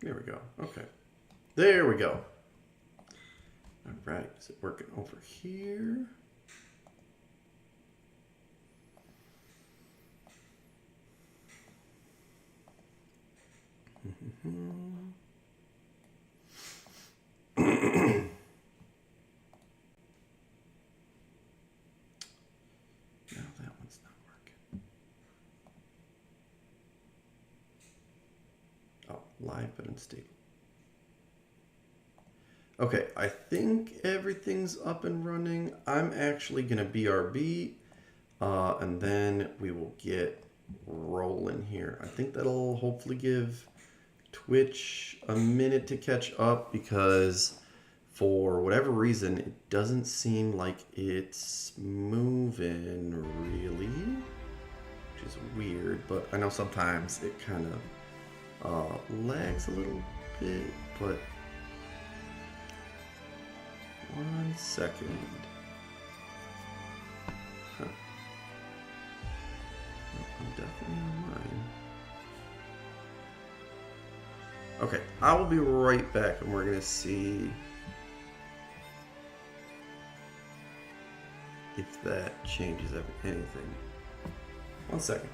There we go. Okay. There we go. All right. Is it working over here? No, that one's not working. Oh, live but unstable. Okay, I think everything's up and running. I'm actually gonna BRB, and then we will get rolling here. I think that'll hopefully give Twitch a minute to catch up, because for whatever reason it doesn't seem like it's moving really, which is weird. But I know sometimes it kind of lags a little bit. But 1 second. Huh. I'm definitely online. Okay, I will be right back, and we're gonna see if that changes anything. 1 second.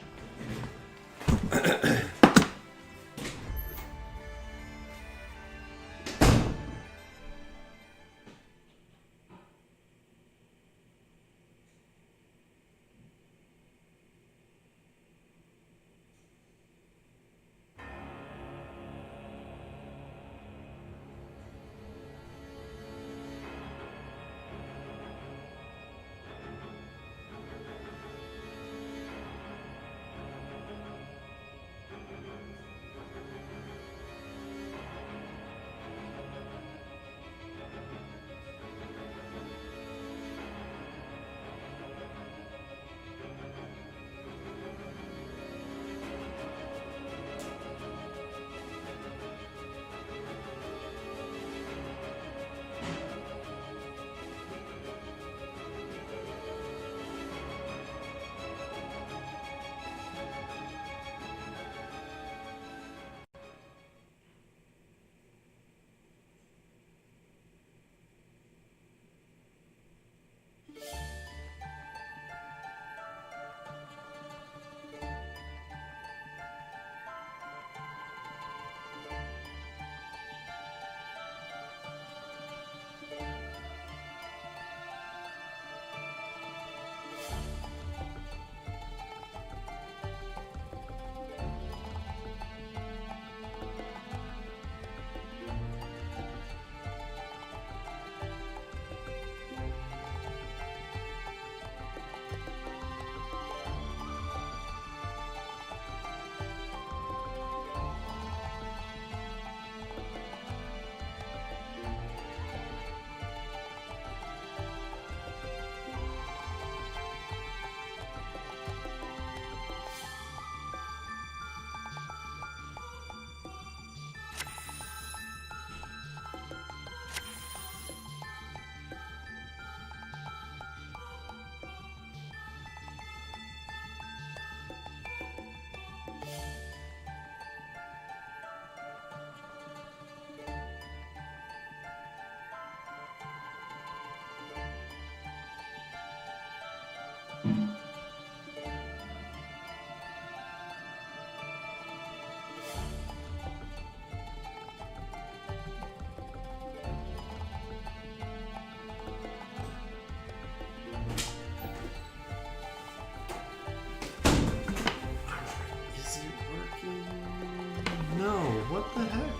What the heck?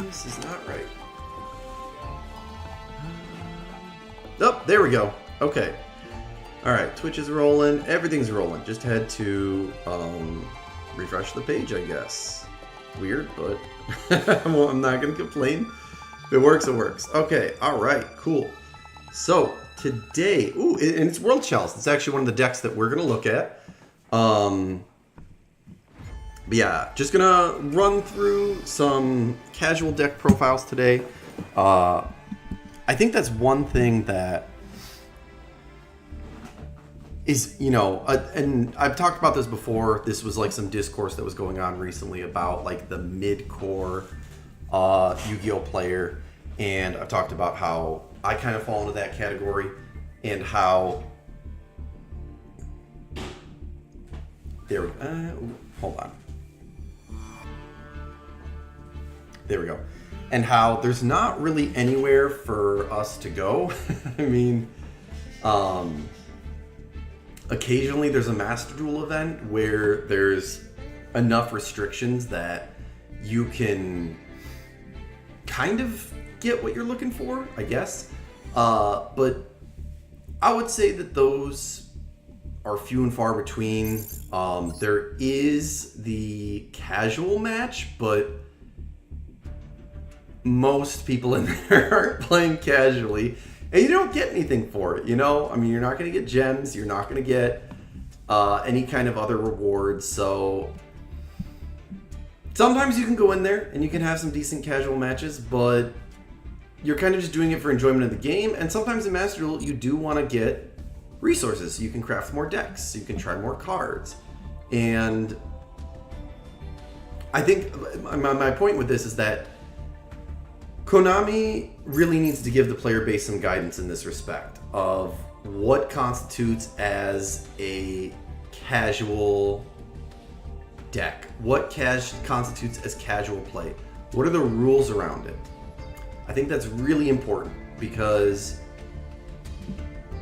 This is not right. Oh, there we go. Okay. Alright, Twitch is rolling. Everything's rolling. Just had to refresh the page, I guess. Weird, but I'm not going to complain. If it works, it works. Okay, alright, cool. So, today... Ooh, and it's World Chalice. It's actually one of the decks that we're going to look at. But yeah, just gonna run through some casual deck profiles today. I think that's one thing that is, and I've talked about this before. This was like some discourse that was going on recently about like the mid-core Yu-Gi-Oh player, and I've talked about how I kind of fall into that category, and how hold on. There we go. And how there's not really anywhere for us to go. I mean, occasionally there's a Master Duel event where there's enough restrictions that you can kind of get what you're looking for, I guess. But I would say that those are few and far between. There is the casual match, but most people in there aren't playing casually, and you don't get anything for it, I mean, you're not going to get gems, you're not going to get any kind of other rewards, so sometimes you can go in there and you can have some decent casual matches, but you're kind of just doing it for enjoyment of the game. And sometimes in Master Duel, you do want to get resources. You can craft more decks, you can try more cards, and I think my point with this is that Konami really needs to give the player base some guidance in this respect of what constitutes as a casual deck, what constitutes as casual play, what are the rules around it. I think that's really important because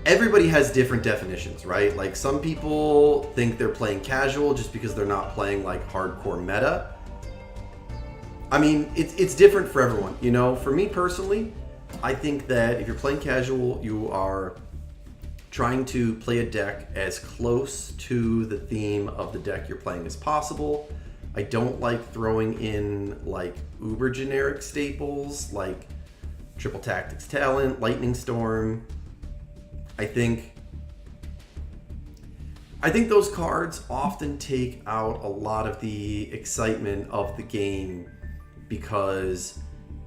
everybody has different definitions, right? Like some people think they're playing casual just because they're not playing like hardcore meta. I mean, it's different for everyone. For me personally, I think that if you're playing casual, you are trying to play a deck as close to the theme of the deck you're playing as possible. I don't like throwing in like uber generic staples like Triple Tactics Talent, Lightning Storm. I think those cards often take out a lot of the excitement of the game because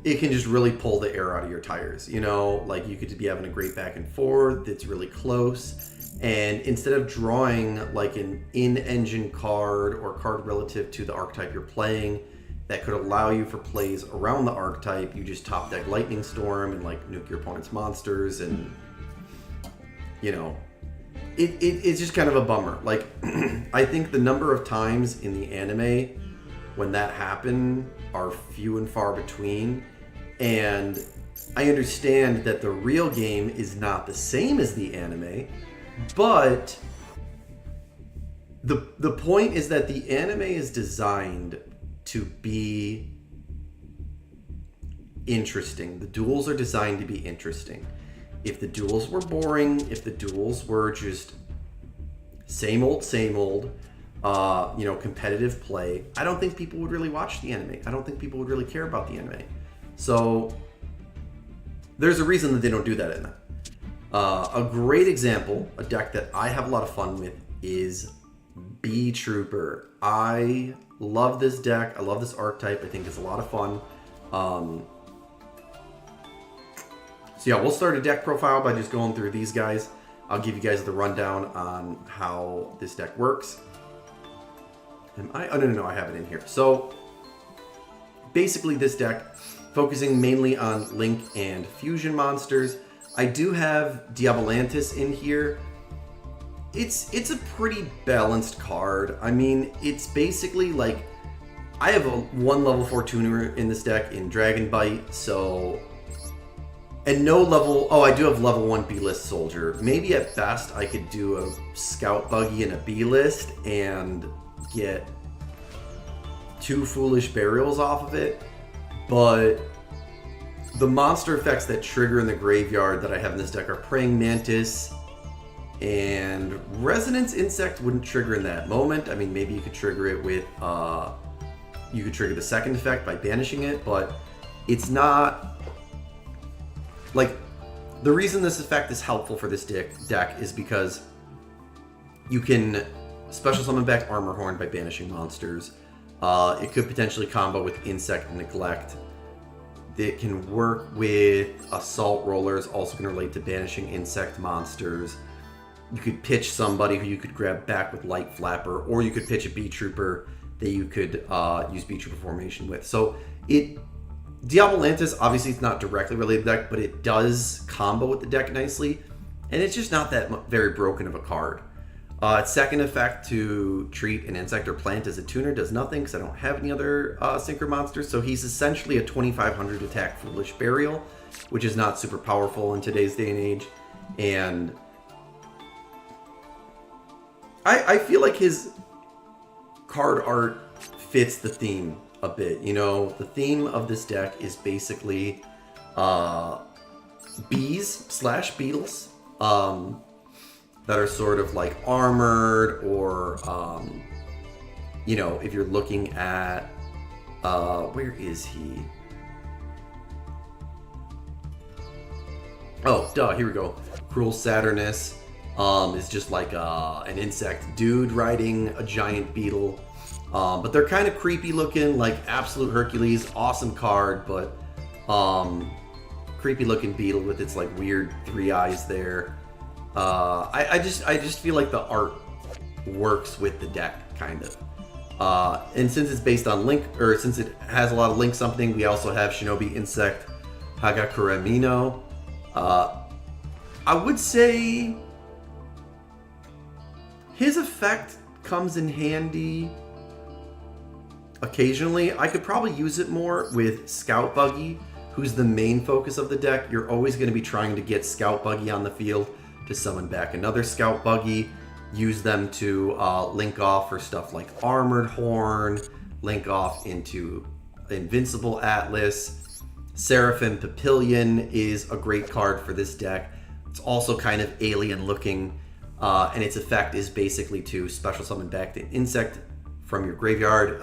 it can just really pull the air out of your tires. Like you could be having a great back and forth, it's really close, and instead of drawing like an in-engine card or card relative to the archetype you're playing that could allow you for plays around the archetype, you just top deck Lightning Storm and like nuke your opponent's monsters, and it's just kind of a bummer. Like I think the number of times in the anime when that happened are few and far between, and I understand that the real game is not the same as the anime, but the point is that the anime is designed to be interesting. The duels are designed to be interesting. If the duels were boring, if the duels were just same old, competitive play, I don't think people would really watch the anime. I don't think people would really care about the anime. So there's a reason that they don't do that in that. A great example, a deck that I have a lot of fun with, is B Trooper. I love this deck. I love this archetype. I think it's a lot of fun. So yeah, we'll start a deck profile by just going through these guys. I'll give you guys the rundown on how this deck works. No, I have it in here. So basically this deck, focusing mainly on Link and Fusion monsters. I do have Diabolantis in here. It's a pretty balanced card. I mean, it's basically like, I have one level 4 tuner in this deck in Dragon Bite, so... And no level... Oh, I do have level 1 B-list soldier. Maybe at best I could do a Scout Buggy and a B-list and get 2 Foolish Burials off of it. But the monster effects that trigger in the graveyard that I have in this deck are Praying Mantis, and Resonance Insect wouldn't trigger in that moment. I mean, maybe you could trigger it with... you could trigger the second effect by banishing it, but it's not... Like, the reason this effect is helpful for this deck is because you can special summon back Armorhorn by banishing monsters. It could potentially combo with Insect Neglect. It can work with Assault Rollers, also can relate to banishing insect monsters. you could pitch somebody who you could grab back with Light Flapper, or you could pitch a B Trooper that you could use B Trooper formation with. So Diablo Lantis, obviously it's not directly related to the deck, but it does combo with the deck nicely, and it's just not that very broken of a card. Its second effect to treat an insect or plant as a tuner does nothing because I don't have any other synchro monsters, so he's essentially a 2500 attack Foolish Burial, which is not super powerful in today's day and age, and I feel like his card art fits the theme a bit. You know, the theme of this deck is basically bees/beetles that are sort of like armored, or you know, if you're looking at where is he? Oh, duh, here we go. Cruel Saturnus is just like an insect dude riding a giant beetle. But they're kind of creepy looking, like Absolute Hercules, awesome card, but creepy looking beetle with its like weird 3 eyes there. I just feel like the art works with the deck, kind of. And since it's based on Link, or since it has a lot of Link something, we also have Shinobi Insect Hagakuramino. I would say his effect comes in handy occasionally. I could probably use it more with Scout Buggy, who's the main focus of the deck. You're always going to be trying to get Scout Buggy on the field to summon back another Scout Buggy, use them to link off for stuff like Armored Horn, link off into Invincible Atlas. Seraphim Papillion is a great card for this deck. It's also kind of alien looking, and its effect is basically to special summon back the insect from your graveyard.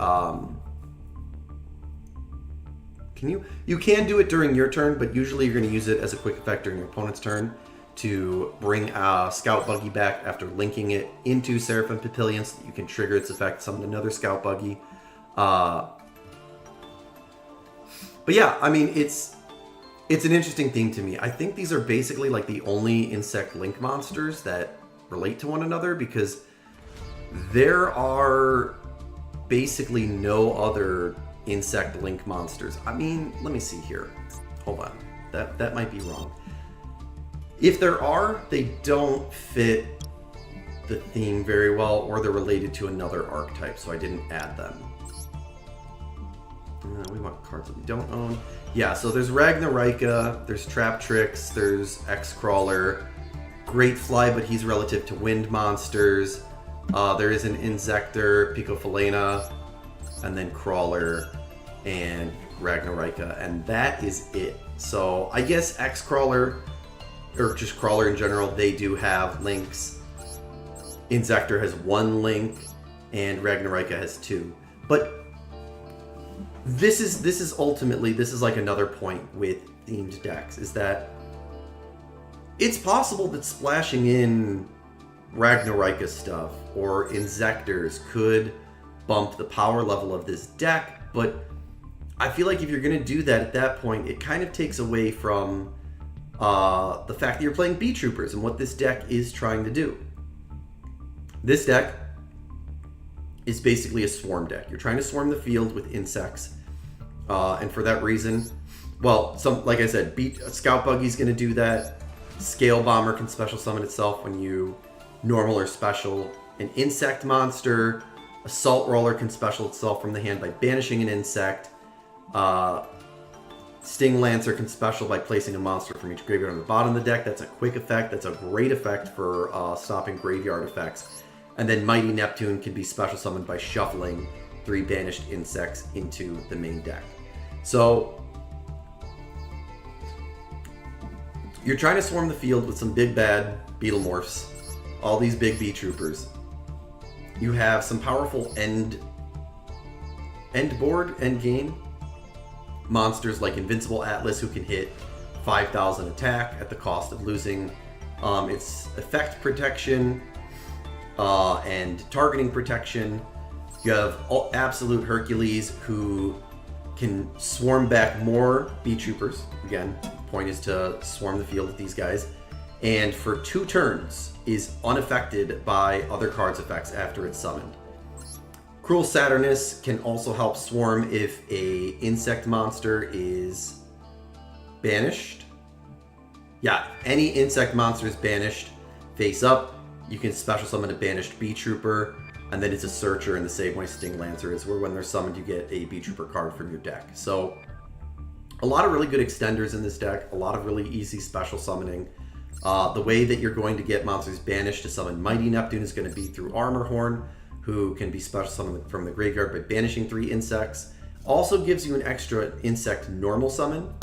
You can do it during your turn, but usually you're going to use it as a quick effect during your opponent's turn to bring Scout Buggy back after linking it into Seraphim Papillion, so that you can trigger its effect, summon another Scout Buggy. But yeah, I mean, it's an interesting thing to me. I think these are basically like the only insect link monsters that relate to one another, because there are basically no other insect link monsters. I mean, let me see here. Hold on. That might be wrong. If there are, they don't fit the theme very well, or they're related to another archetype, so I didn't add them. We want cards that we don't own. Yeah, so there's Ragnarika, there's Traptrix, there's X-Crawler, Great Fly, but he's relative to wind monsters. There is an Insector, Picofalena, and then Crawler and Ragnarika, and that is it. So I guess X-Crawler, or just Crawler in general, they do have links. Insector has 1 link, and Ragnarika has 2. But this is ultimately, this is like another point with themed decks, is that it's possible that splashing in Ragnarika stuff or Insectors could bump the power level of this deck, but I feel like if you're going to do that at that point, it kind of takes away from the fact that you're playing B-Troopers and what this deck is trying to do. This deck is basically a swarm deck. You're trying to swarm the field with insects, and for that reason, well, like I said, Scout Buggy's going to do that. Scale Bomber can special summon itself when you normal or special an insect monster. Assault Roller can special itself from the hand by banishing an insect. Sting Lancer can special by placing a monster from each graveyard on the bottom of the deck. That's a quick effect. That's a great effect for stopping graveyard effects. And then Mighty Neptune can be special summoned by shuffling 3 banished insects into the main deck. So you're trying to swarm the field with some big bad Beetlemorphs, all these big B-Troopers. You have some powerful end game monsters like Invincible Atlas, who can hit 5,000 attack at the cost of losing its effect protection and targeting protection. You have Absolute Hercules, who can swarm back more B-Troopers. Again, the point is to swarm the field with these guys. and for 2 turns is unaffected by other cards' effects after it's summoned. Cruel Saturnus can also help swarm if a insect monster is banished. Yeah, any insect monster is banished face up. You can special summon a banished Bee Trooper, and then it's a searcher in the same way Sting Lancer is, where when they're summoned you get a Bee Trooper card from your deck. So a lot of really good extenders in this deck, a lot of really easy special summoning. The way that you're going to get monsters banished to summon Mighty Neptune is going to be through Armorhorn, who can be special summoned from the graveyard by banishing 3 insects. Also gives you an extra insect normal summon,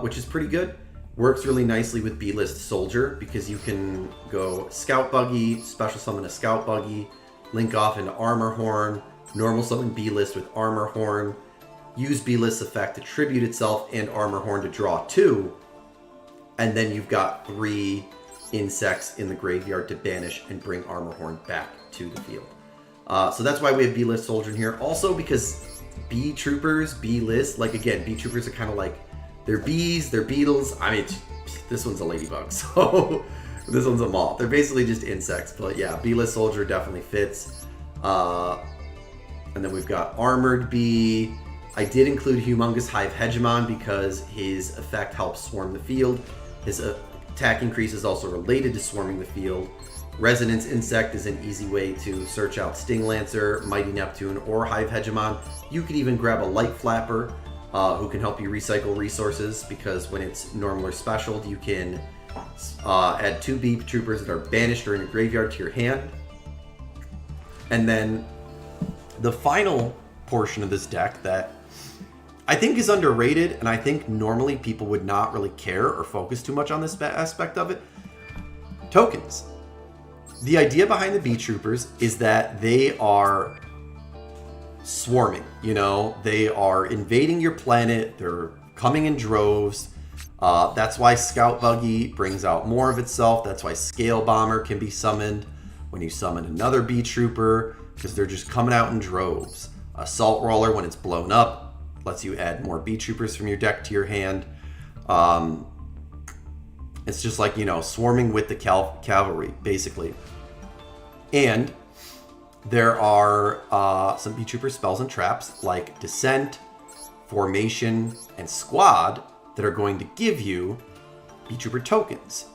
which is pretty good. Works really nicely with B-List Soldier because you can go Scout Buggy, special summon a Scout Buggy, link off into Armorhorn, normal summon B-List with Armorhorn, use B-List effect to tribute itself and Armorhorn to draw 2, and then you've got 3 insects in the graveyard to banish and bring Armorhorn back to the field. So that's why we have B-List Soldier in here. Also because Bee Troopers, B-List, like again, Bee Troopers are kind of like, they're bees, they're beetles. I mean, this one's a ladybug, so this one's a moth. They're basically just insects, but yeah, B-List Soldier definitely fits. And then we've got Armored Bee. I did include Humongous Hive Hegemon because his effect helps swarm the field. His attack increase is also related to swarming the field. Resonance Insect is an easy way to search out Sting Lancer, Mighty Neptune, or Hive Hegemon. You could even grab a Light Flapper, who can help you recycle resources, because when it's normal or special, you can add 2 Bee Troopers that are banished or in your graveyard to your hand. And then the final portion of this deck that I think is underrated, and I think normally people would not really care or focus too much on this aspect of it, tokens. The idea behind the Bee Troopers is that they are swarming, you know, they are invading your planet, they're coming in droves. That's why Scout Buggy brings out more of itself. That's why Scale Bomber can be summoned when you summon another Bee Trooper, because they're just coming out in droves. Assault Roller, when it's blown up, lets you add more Bee Troopers from your deck to your hand. It's just like, you know, swarming with the cavalry, basically. And there are some Bee Trooper spells and traps like Descent, Formation, and Squad that are going to give you Bee Trooper tokens.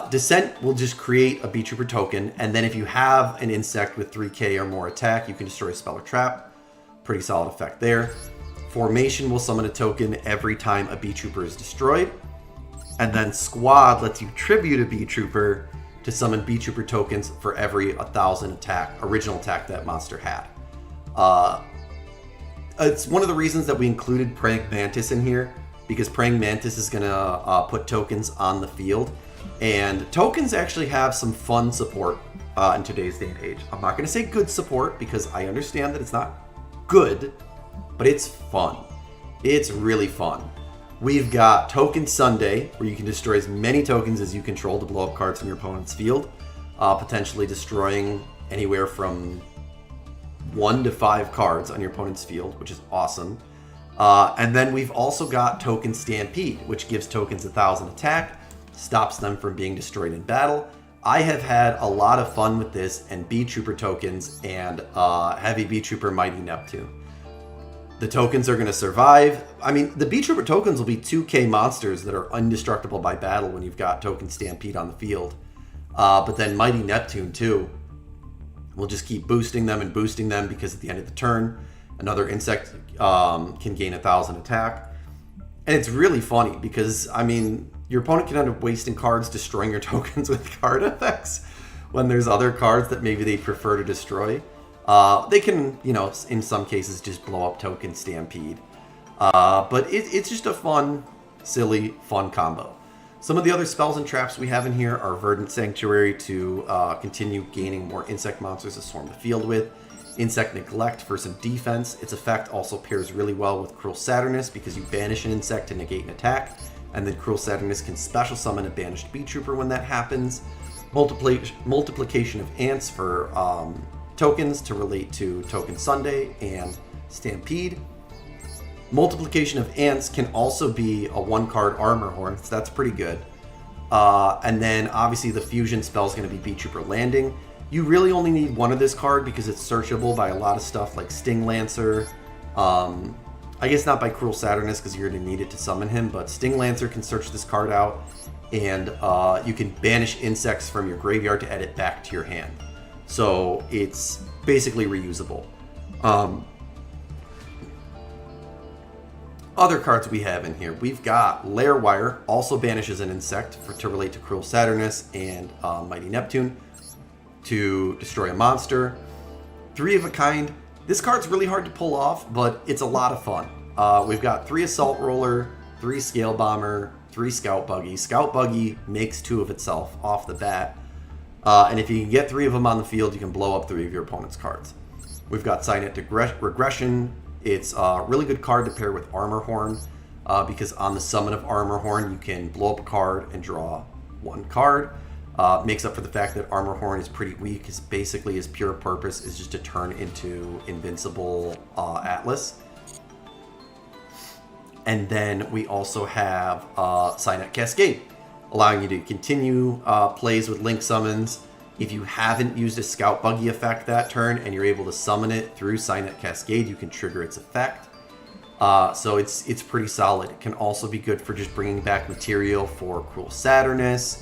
Descent will just create a Bee Trooper token, and then if you have an insect with 3k or more attack, you can destroy a spell or trap. Pretty solid effect there. Formation will summon a token every time a Bee Trooper is destroyed. And then Squad lets you tribute a Bee Trooper to summon Bee Trooper tokens for every 1,000 original attack that monster had. It's one of the reasons that we included Praying Mantis in here, because Praying Mantis is going to put tokens on the field. And tokens actually have some fun support in today's day and age. I'm not going to say good support, because I understand that it's not good, but it's fun. It's really fun. We've got Token Sunday, where you can destroy as many tokens as you control to blow up cards in your opponent's field, potentially destroying anywhere from 1 to 5 cards on your opponent's field, which is awesome. And then we've also got Token Stampede, which gives tokens 1,000 attack, stops them from being destroyed in battle. I have had a lot of fun with this and Bee Trooper tokens and Heavy Bee Trooper Mighty Neptune. The tokens are going to survive. I mean, the Bee Trooper tokens will be 2k monsters that are indestructible by battle when you've got Token Stampede on the field. But then Mighty Neptune, too. We'll just keep boosting them and boosting them, because at the end of the turn, another insect can gain 1,000 attack. And it's really funny because, I mean, your opponent can end up wasting cards destroying your tokens with card effects when there's other cards that maybe they prefer to destroy. They can, you know, in some cases just blow up Token Stampede. But it's just a fun, silly, fun combo. Some of the other spells and traps we have in here are Verdant Sanctuary to continue gaining more insect monsters to swarm the field with. Insect Neglect for some defense. Its effect also pairs really well with Cruel Saturnus because you banish an insect to negate an attack, and then Cruel Saturnus can special summon a banished Bee Trooper when that happens. Multiplication of Ants for tokens to relate to Token Sunday and Stampede. Multiplication of Ants can also be a 1-card Armorhorn, so that's pretty good. And then obviously the fusion spell is going to be Beat Trooper Landing. You really only need one of this card because it's searchable by a lot of stuff like Sting Lancer. I guess not by Cruel Saturnus because you're going to need it to summon him, but Sting Lancer can search this card out, and you can banish insects from your graveyard to add it back to your hand. So it's basically reusable. Other cards we have in here, we've got Lair Wire, also banishes an insect to relate to Cruel Saturnus and Mighty Neptune to destroy a monster. 3 of a Kind. This card's really hard to pull off, but it's a lot of fun. We've got 3 Assault Roller, 3 Scale Bomber, 3 Scout Buggy. Scout Buggy makes 2 of itself off the bat. And if you can get 3 of them on the field, you can blow up 3 of your opponent's cards. We've got Cynet Regression. It's a really good card to pair with Armor Horn, because on the summon of Armor Horn, you can blow up a card and draw 1 card. Makes up for the fact that Armor Horn is pretty weak. It's basically his pure purpose is just to turn into Invincible Atlas. And then we also have Cynet Cascade, allowing you to continue plays with Link summons. If you haven't used a Scout Buggy effect that turn and you're able to summon it through Cynet Cascade, you can trigger its effect. So it's pretty solid. It can also be good for just bringing back material for Cruel Saturnus.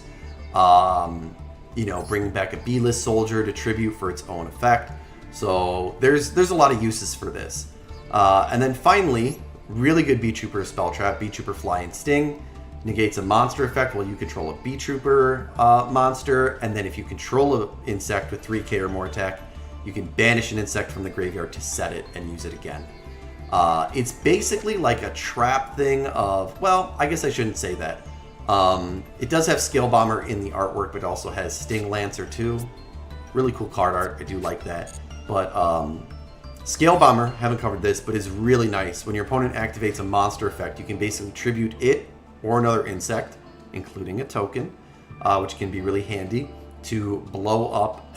Bringing back a B-list soldier to tribute for its own effect. So there's a lot of uses for this. And then finally, really good Beat Trooper Spell Trap, Beat Trooper Fly and Sting. Negates a monster effect while you control a Beat Trooper monster. And then if you control an insect with 3k or more attack, you can banish an insect from the graveyard to set it and use it again. It's basically like a trap thing of, well, I guess I shouldn't say that. It does have Scale Bomber in the artwork, but it also has Sting Lancer too. Really cool card art. I do like that. But Scale Bomber, haven't covered this, but is really nice. When your opponent activates a monster effect, you can basically tribute it or another insect, including a token, which can be really handy to blow up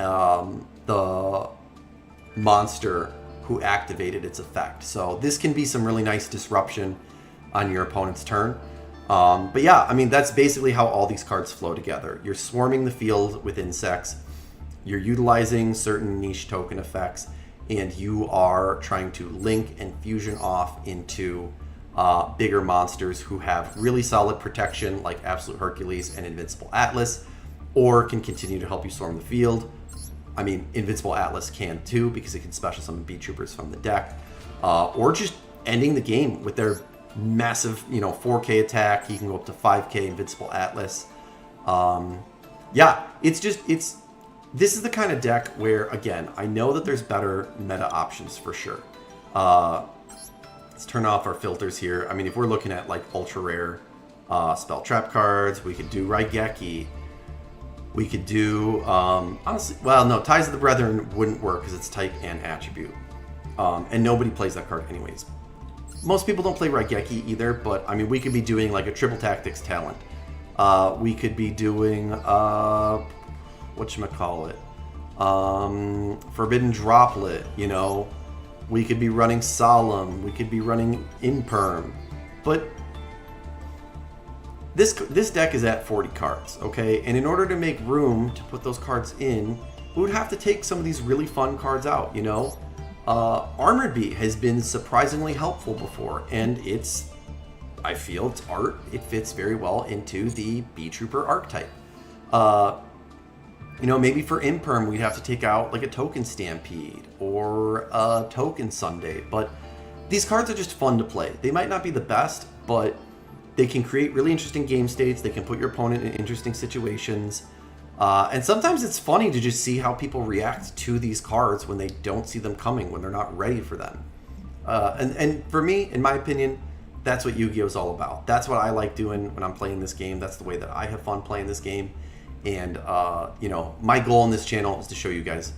the monster who activated its effect. So this can be some really nice disruption on your opponent's turn. But yeah, I mean, that's basically how all these cards flow together. You're swarming the field with insects, you're utilizing certain niche token effects, and you are trying to link and fusion off into bigger monsters who have really solid protection like Absolute Hercules and Invincible Atlas, or can continue to help you storm the field. I mean, Invincible Atlas can too, because it can special summon Beat Troopers from the deck, or just ending the game with their massive 4k attack. You can go up to 5k Invincible Atlas. This is the kind of deck where, again, I know that there's better meta options for sure. Let's turn off our filters here. I mean, if we're looking at like ultra rare spell trap cards, we could do Raigeki. We could do, honestly, well, no, Ties of the Brethren wouldn't work because it's type and attribute. And nobody plays that card anyways. Most people don't play Raigeki either, but I mean, we could be doing like a Triple Tactics Talent. We could be doing, whatchamacallit, Forbidden Droplet, We could be running Solemn. We could be running Imperm. But this deck is at 40 cards, okay? And in order to make room to put those cards in, we would have to take some of these really fun cards out, Armored Beat has been surprisingly helpful before, and I feel its art, it fits very well into the Beat Trooper archetype. Maybe for Imperm, we'd have to take out like a Token Stampede or a Token Sunday, but these cards are just fun to play. They might not be the best, but they can create really interesting game states. They can put your opponent in interesting situations. And sometimes it's funny to just see how people react to these cards when they don't see them coming, when they're not ready for them. And for me, in my opinion, that's what Yu-Gi-Oh! Is all about. That's what I like doing when I'm playing this game. That's the way that I have fun playing this game. And, my goal on this channel is to show you guys,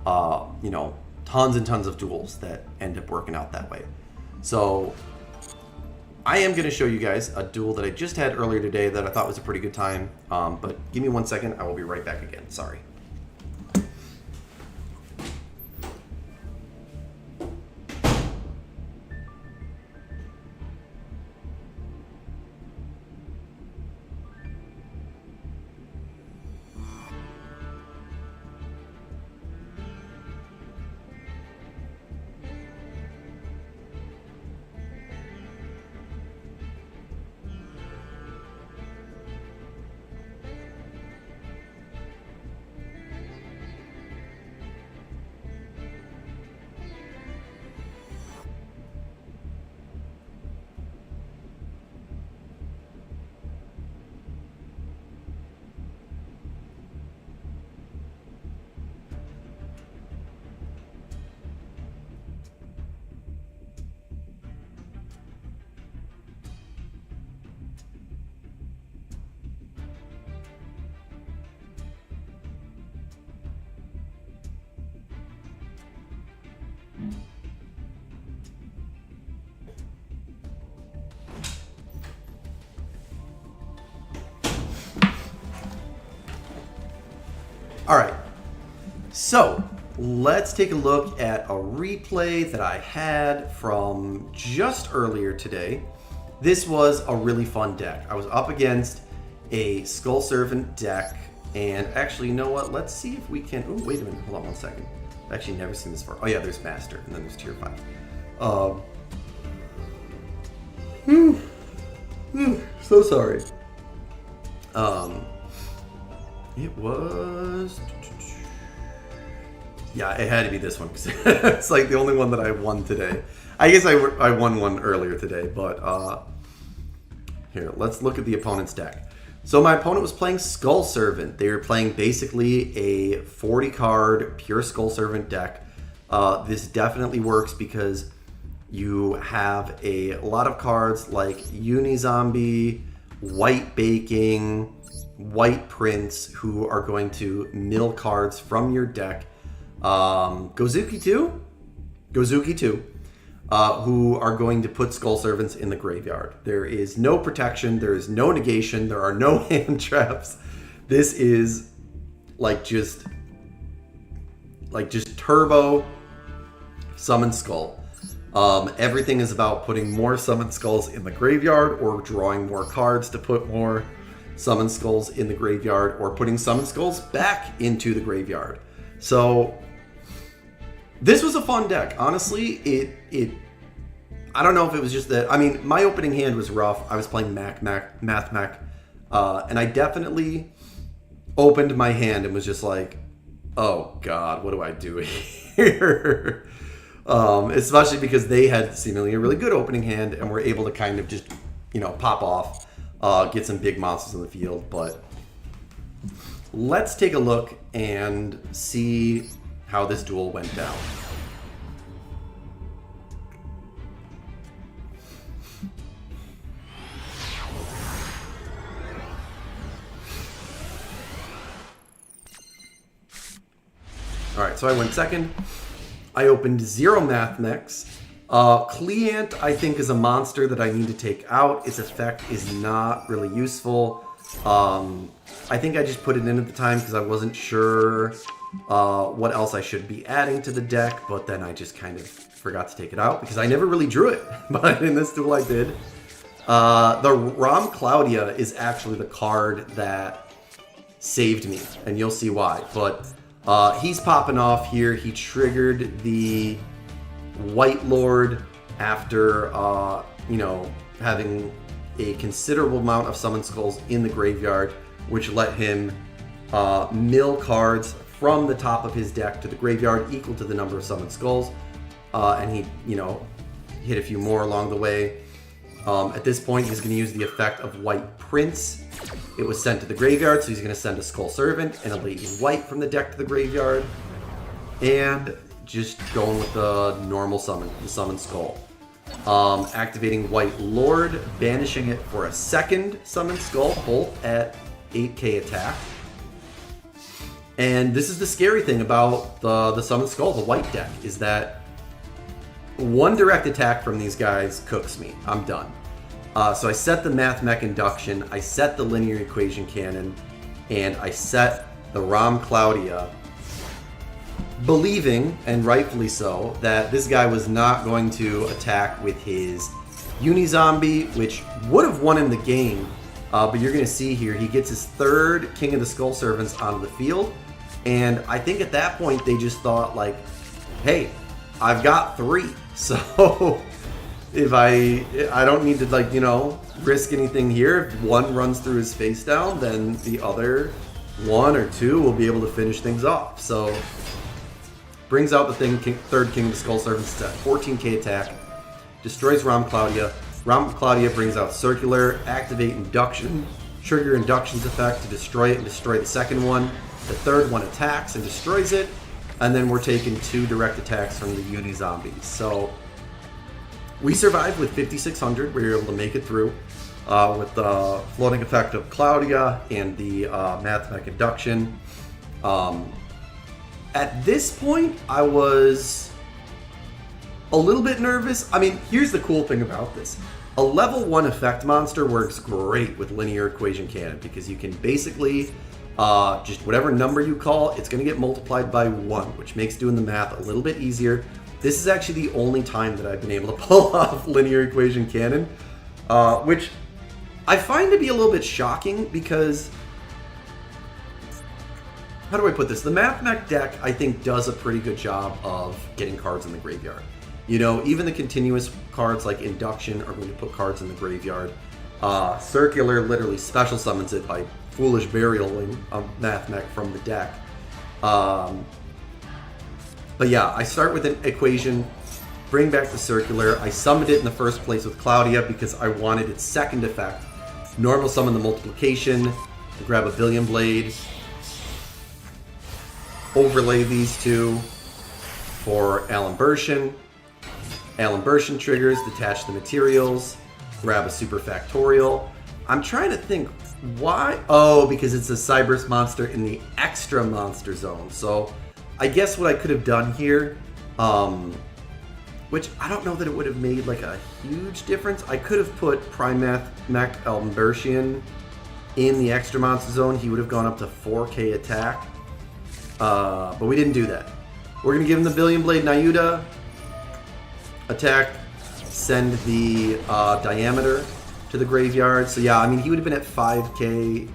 tons and tons of duels that end up working out that way. So I am going to show you guys a duel that I just had earlier today that I thought was a pretty good time. But give me 1 second. I will be right back again. Sorry. All right. So let's take a look at a replay that I had from just earlier today. This was a really fun deck. I was up against a Skull Servant deck, and actually, you know what? Let's see if we can. Oh, wait a minute. Hold on 1 second. I've actually never seen this far. Oh yeah, there's Master, and then there's Tier 5. So sorry. It was. Yeah, it had to be this one because it's like the only one that I won today. I guess I won one earlier today, but here, let's look at the opponent's deck. So my opponent was playing Skull Servant. They were playing basically a 40-card pure Skull Servant deck. This definitely works because you have a lot of cards like Unizombie, White Baking, White Prince, who are going to mill cards from your deck. Gozuki 2, who are going to put Skull Servants in the graveyard. There is no protection, there is no negation, there are no hand traps. This is like just turbo Summon Skull. Everything is about putting more Summon Skulls in the graveyard, or drawing more cards to put more Summon Skulls in the graveyard, or putting Summon Skulls back into the graveyard. So this was a fun deck. Honestly, it I don't know if it was just that. I mean, my opening hand was rough. I was playing Math Mech, and I definitely opened my hand and was just like, oh God, what do I do here? Especially because they had seemingly a really good opening hand and were able to kind of just, pop off, get some big monsters in the field. But let's take a look and see how this duel went down. Alright, so I went second. I opened 0 Math Mechs. Cleant, I think, is a monster that I need to take out. Its effect is not really useful. I think I just put it in at the time because I wasn't sure what else I should be adding to the deck, but then I just kind of forgot to take it out because I never really drew it, but in this duel I did. The Ram Claudia is actually the card that saved me, and you'll see why. But he's popping off here. He triggered the White Lord after, having a considerable amount of Summon Skulls in the graveyard, which let him mill cards from the top of his deck to the graveyard equal to the number of Summon Skulls. And he, hit a few more along the way. At this point, he's going to use the effect of White Prince. It was sent to the graveyard, so he's going to send a Skull Servant and a Lady White from the deck to the graveyard. And just going with the normal summon, the Summon Skull. Activating White Lord, banishing it for a second Summon Skull, both at 8k attack. And this is the scary thing about the Summon Skull, the white deck, is that one direct attack from these guys cooks me. I'm done. So I set the Math Mech Induction, I set the Linear Equation Cannon, and I set the Ram Claudia, believing, and rightfully so, that this guy was not going to attack with his Unizombie, which would have won him the game. But you're going to see here, he gets his third King of the Skull Servants onto the field. And I think at that point, they just thought, like, hey, I've got 3. So if I don't need to, risk anything here. If one runs through his face down, then the other 1 or 2 will be able to finish things off. So brings out the third King of the Skull Servants at 14k attack, destroys Ram Claudia. Ram Claudia brings out Circular, activate Induction, trigger Induction's effect to destroy it and destroy the second one. The third one attacks and destroys it, and then we're taking 2 direct attacks from the Unizombies. So we survived with 5,600. We were able to make it through with the floating effect of Claudia and the Math Mech Induction. At this point, I was a little bit nervous. I mean, here's the cool thing about this. A level 1 effect monster works great with Linear Equation Cannon because you can basically Just whatever number you call, it's going to get multiplied by 1, which makes doing the math a little bit easier. This is actually the only time that I've been able to pull off linear equation cannon, which I find to be a little bit shocking because, how do I put this? The Mathmech deck, I think, does a pretty good job of getting cards in the graveyard. You know, even the continuous cards like Induction are going to put cards in the graveyard. Circular literally special summons it by Foolish Burialing Mathmech from the deck. But yeah, I start with an equation, bring back the Circular. I summoned it in the first place with Claudia because I wanted its second effect. Normal summon the multiplication, grab a Billion Blade, overlay these two for Alan Bershin. Alan Bershin triggers, detach the materials, grab a Super Factorial. I'm trying to think why. Oh, because it's a Cyberse monster in the extra monster zone. So I guess what I could have done here, which I don't know that it would have made like a huge difference. I could have put Primath Alan Bershin in the extra monster zone. He would have gone up to 4k attack. But we didn't do that. We're going to give him the Billion Blade Nayuta. Attack, send the Diameter to the graveyard. So yeah, I mean, he would have been at 5k.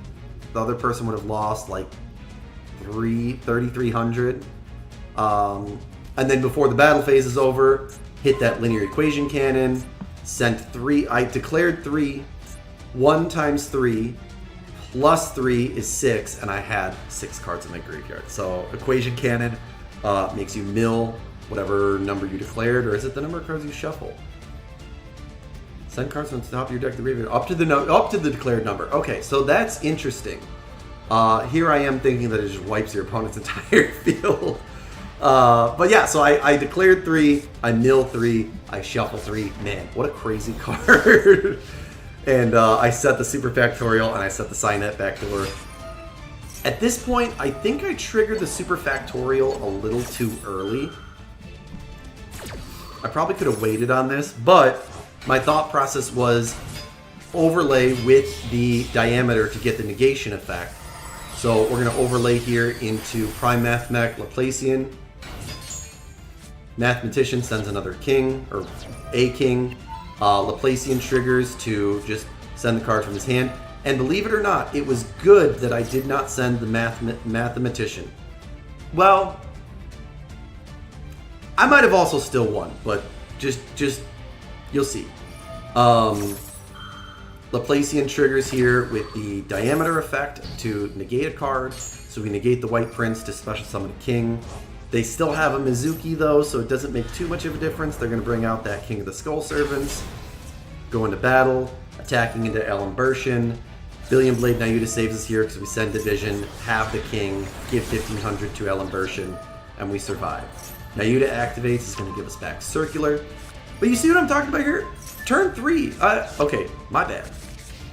The other person would have lost like 3,300. And then before the battle phase is over, hit that linear equation cannon, sent 3. I declared 3. 1 times 3 plus 3 is 6, and I had 6 cards in my graveyard. So equation cannon makes you mill whatever number you declared, or is it the number of cards you shuffle? Send cards on the top of your deck to the graveyard up to the declared number. Okay, so that's interesting. Here I am thinking that it just wipes your opponent's entire field. But yeah, so I declared 3, I mill 3, I shuffle 3. Man, what a crazy card. And I set the Super Factorial and I set the Signet Backdoor. At this point, I think I triggered the Super Factorial a little too early. I probably could have waited on this, but my thought process was overlay with the Diameter to get the negation effect. So we're going to overlay here into Prime Mathmech Laplacian. Mathematician sends another king, or a king. Laplacian triggers to just send the card from his hand. And believe it or not, it was good that I did not send the Mathematician. Well, I might have also still won, but just you'll see. Laplacian triggers here with the Diameter effect to negate a card. So we negate the White Prince to special summon a king. They still have a Mizuki though, so it doesn't make too much of a difference. They're going to bring out that King of the Skull Servants, go into battle, attacking into Alan Bershin. Billion Blade Nayuta saves us here because we send Division, have the king, give 1,500 to Alan Bershin, and we survive. Nayuta activates, is going to give us back Circular. But you see what I'm talking about here? Turn 3, okay, my bad.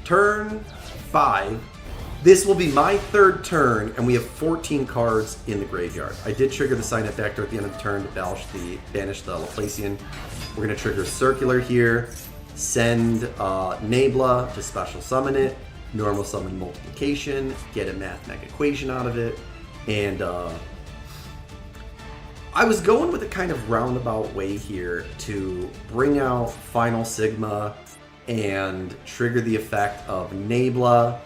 Turn 5. This will be my third turn, and we have 14 cards in the graveyard. I did trigger the Signet Backdoor at the end of the turn to banish the Laplacian. We're going to trigger Circular here, send Nabla to special summon it, normal summon Multiplication, get a Mathmech equation out of it, and I was going with a kind of roundabout way here to bring out Final Sigma and trigger the effect of Nabla.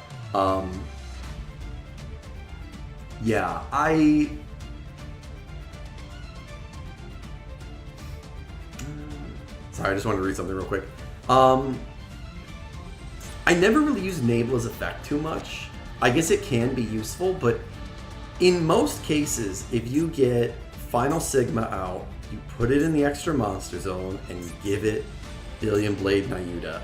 Yeah, sorry, I just wanted to read something real quick. I never really use Nabla's effect too much. I guess it can be useful, but in most cases, if you get Final Sigma out, you put it in the extra monster zone, and you give it Billion Blade Nayuta.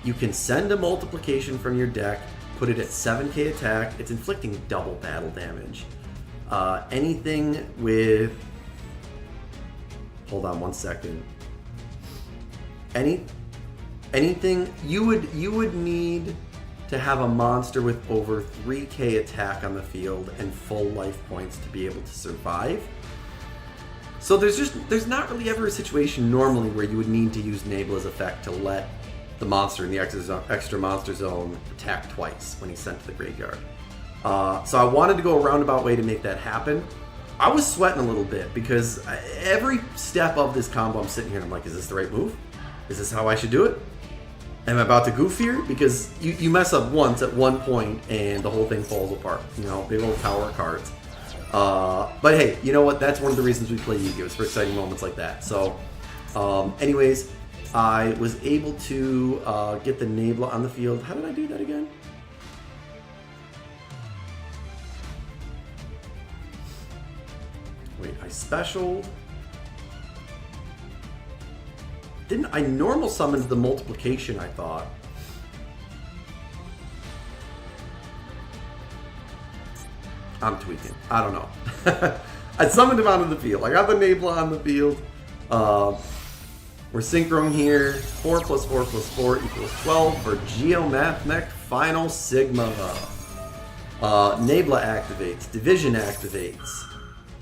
You can send a multiplication from your deck, put it at 7k attack. It's inflicting double battle damage. Anything with... Hold on one second. Anything... You would need to have a monster with over 3k attack on the field and full life points to be able to survive. So there's not really ever a situation normally where you would need to use Nabla's effect to let the monster in the extra monster zone attack twice when he's sent to the graveyard. So I wanted to go a roundabout way to make that happen. I was sweating a little bit because every step of this combo, I'm sitting here and I'm like, is this the right move? Is this how I should do it? Am I about to goof here? Because you mess up once at one point and the whole thing falls apart. You know, big old tower of cards. But hey, you know what? That's one of the reasons we play Yu-Gi-Oh! It's for exciting moments like that. So, anyways, I was able to get the Nebula on the field. How did I do that again? Wait, I specialed. Didn't I normal summoned the multiplication, I thought. I'm tweaking. I don't know. I summoned him onto the field. I got the Nebula on the field. We're synchroing here. 4 plus 4 plus 4 equals 12 for Geomathmech Final Sigma. Nebula activates. Division activates.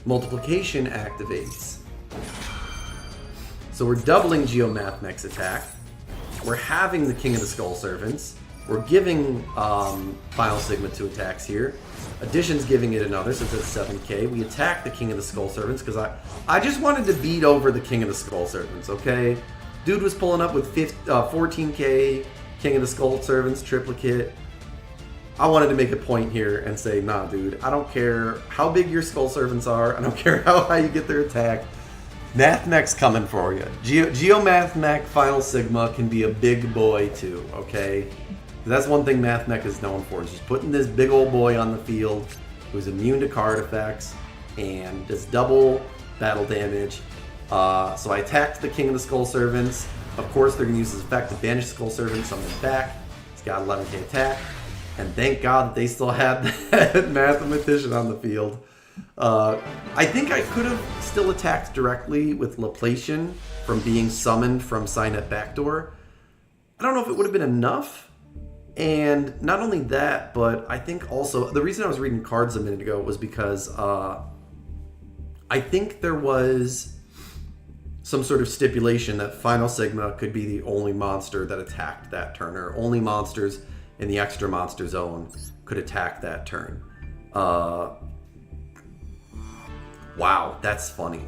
Multiplication activates. So we're doubling Geomathmech's attack. We're having the King of the Skull Servants. We're giving Final Sigma 2 attacks here. Addition's giving it another, so it's at 7k. We attack the King of the Skull Servants because I just wanted to beat over the King of the Skull Servants, okay? Dude was pulling up with 14k King of the Skull Servants triplicate. I wanted to make a point here and say, nah, dude, I don't care how big your Skull Servants are. I don't care how high you get their attack. Mathmech's coming for you. Geomathmech Final Sigma can be a big boy too, okay? That's one thing Mathmech is known for, is just putting this big old boy on the field who's immune to card effects and does double battle damage. So I attacked the King of the Skull Servants. Of course, they're going to use this effect to banish Skull Servants, summon it back. He's got 11k attack. And thank God that they still had that Mathematician on the field. I think I could have still attacked directly with Laplacian from being summoned from Signet Backdoor. I don't know if it would have been enough. And not only that, but I think also, the reason I was reading cards a minute ago was because I think there was some sort of stipulation that Final Sigma could be the only monster that attacked that turn, or only monsters in the extra monster zone could attack that turn. Wow, that's funny.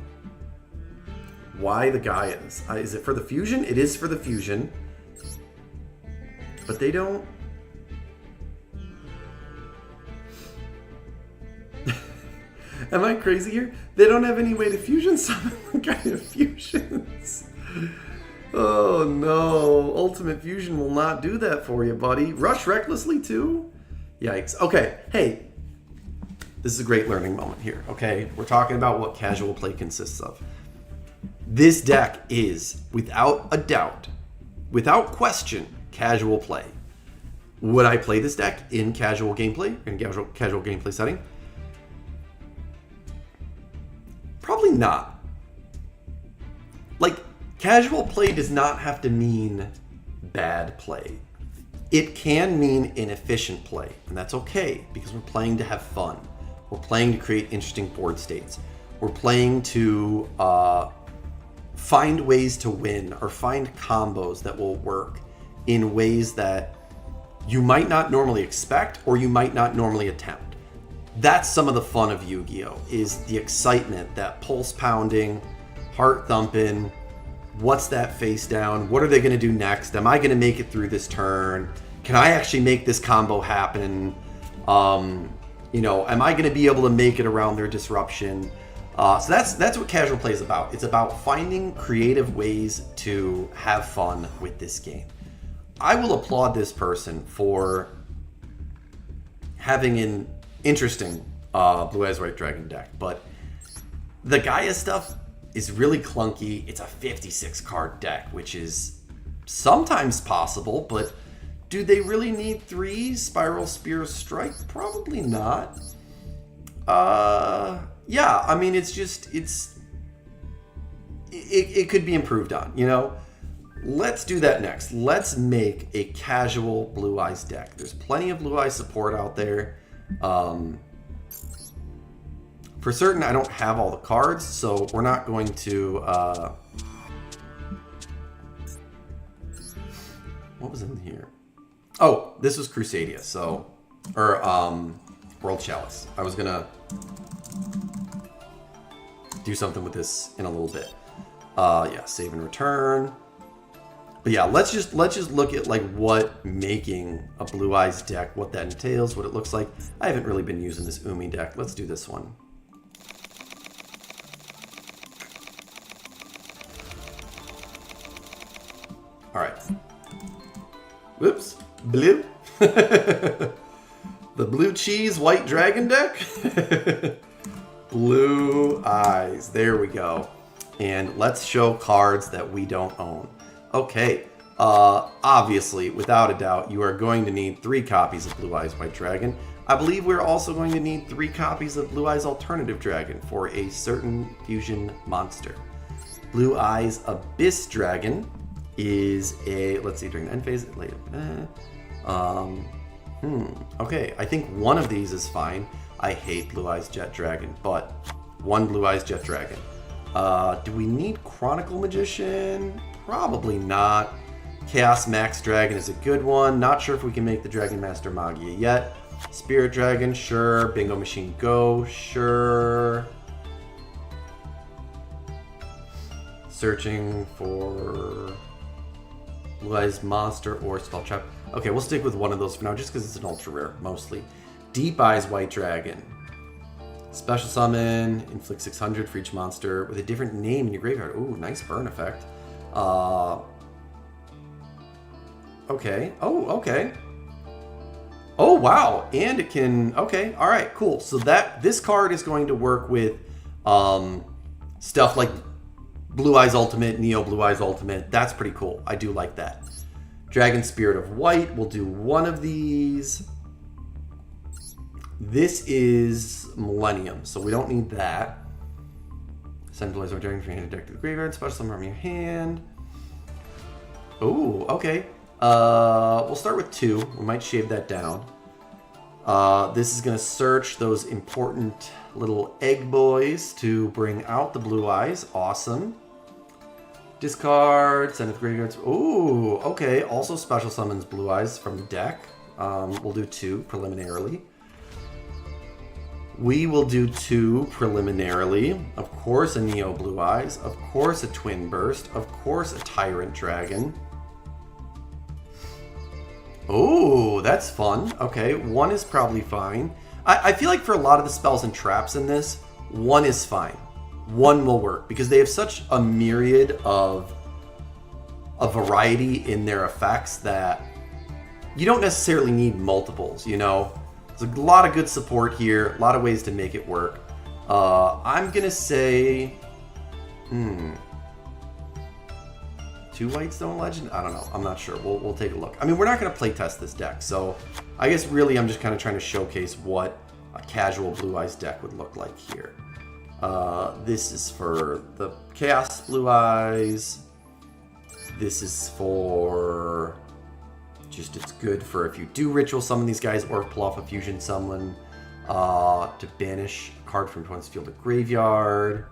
Why the Gaias? Is it for the fusion? It is for the fusion. But they don't... Am I crazy here? They don't have any way to fusion summon the Gaia fusions. Oh no, Ultimate Fusion will not do that for you, buddy. Rush recklessly too? Yikes. Okay, hey. This is a great learning moment here, okay? We're talking about what casual play consists of. This deck is, without a doubt, without question, casual play. Would I play this deck in casual gameplay, in casual gameplay setting? Probably not. Like, casual play does not have to mean bad play. It can mean inefficient play, and that's okay, because we're playing to have fun. We're playing to create interesting board states. We're playing to find ways to win, or find combos that will work in ways that you might not normally expect, or you might not normally attempt. That's some of the fun of Yu-Gi-Oh! Is the excitement, that pulse pounding, heart thumping. What's that face down? What are they going to do next? Am I going to make it through this turn? Can I actually make this combo happen? You know, am I going to be able to make it around their disruption? So that's what casual play is about. It's about finding creative ways to have fun with this game. I will applaud this person for having an interesting Blue Eyes White Dragon deck, but the Gaia stuff is really clunky. It's a 56 card deck, which is sometimes possible, but do they really need 3 Spiral Spear Strike? Probably not. Yeah, I mean, it could be improved on, you know? Let's do that next. Let's make a casual Blue Eyes deck. There's plenty of Blue Eyes support out there. For certain, I don't have all the cards, so we're not going to... what was in here? Oh, this was Crusadia, so... Or, World Chalice. I was gonna do something with this in a little bit. Yeah, save and return. But yeah, let's just look at like what making a Blue Eyes deck, what that entails, what it looks like. I haven't really been using this Umi deck. Let's do this one. All right. Whoops. Blue. The blue cheese white dragon deck. Blue Eyes. There we go. And let's show cards that we don't own. Okay. Obviously, without a doubt, you are going to need 3 copies of Blue Eyes White Dragon. I believe we're also going to need 3 copies of Blue Eyes Alternative Dragon for a certain fusion monster. Blue Eyes Abyss Dragon is a, let's see, during the end phase, later. Okay, I think one of these is fine. I hate Blue Eyes Jet Dragon, but one Blue Eyes Jet Dragon. Do we need Chronicle Magician? Probably not. Chaos Max Dragon is a good one. Not sure if we can make the Dragon Master Magia yet. Spirit Dragon, sure. Bingo Machine Go, sure. Searching for Blue Eyes Monster or Spell Trap. Okay, we'll stick with one of those for now, just because it's an ultra rare, mostly. Deep Eyes White Dragon. Special summon, inflict 600 for each monster with a different name in your graveyard. Ooh, nice burn effect. Okay. Oh, okay. Oh, wow. And it can... Okay, all right, cool. So this card is going to work with stuff like Blue Eyes Ultimate, Neo Blue Eyes Ultimate. That's pretty cool. I do like that. Dragon Spirit of White. We'll do one of these. This is Millennium, so we don't need that. Send Blue Eyes White Dragon from your hand to deck to the graveyard. Special summon from your hand. Ooh, okay. We'll start with 2. We might shave that down. This is going to search those important little egg boys to bring out the Blue Eyes. Awesome. Discard, send it to the graveyards. Ooh, okay. Also special summons Blue Eyes from the deck. We'll do 2 preliminarily. We will do 2 preliminarily. Of course, a Neo Blue Eyes. Of course, a Twin Burst. Of course, a Tyrant Dragon. Oh, that's fun. Okay, 1 is probably fine. I feel like for a lot of the spells and traps in this, 1 is fine. 1 will work because they have such a myriad of a variety in their effects that you don't necessarily need multiples, you know? There's a lot of good support here, a lot of ways to make it work. I'm gonna say, 2 White Stone Legend? I don't know. I'm not sure. We'll take a look. I mean, we're not going to playtest this deck, so I guess really I'm just kind of trying to showcase what a casual Blue Eyes deck would look like here. This is for the Chaos Blue Eyes. This is for... just it's good for if you do Ritual Summon these guys or pull off a Fusion Summon to banish a card from one's field to graveyard.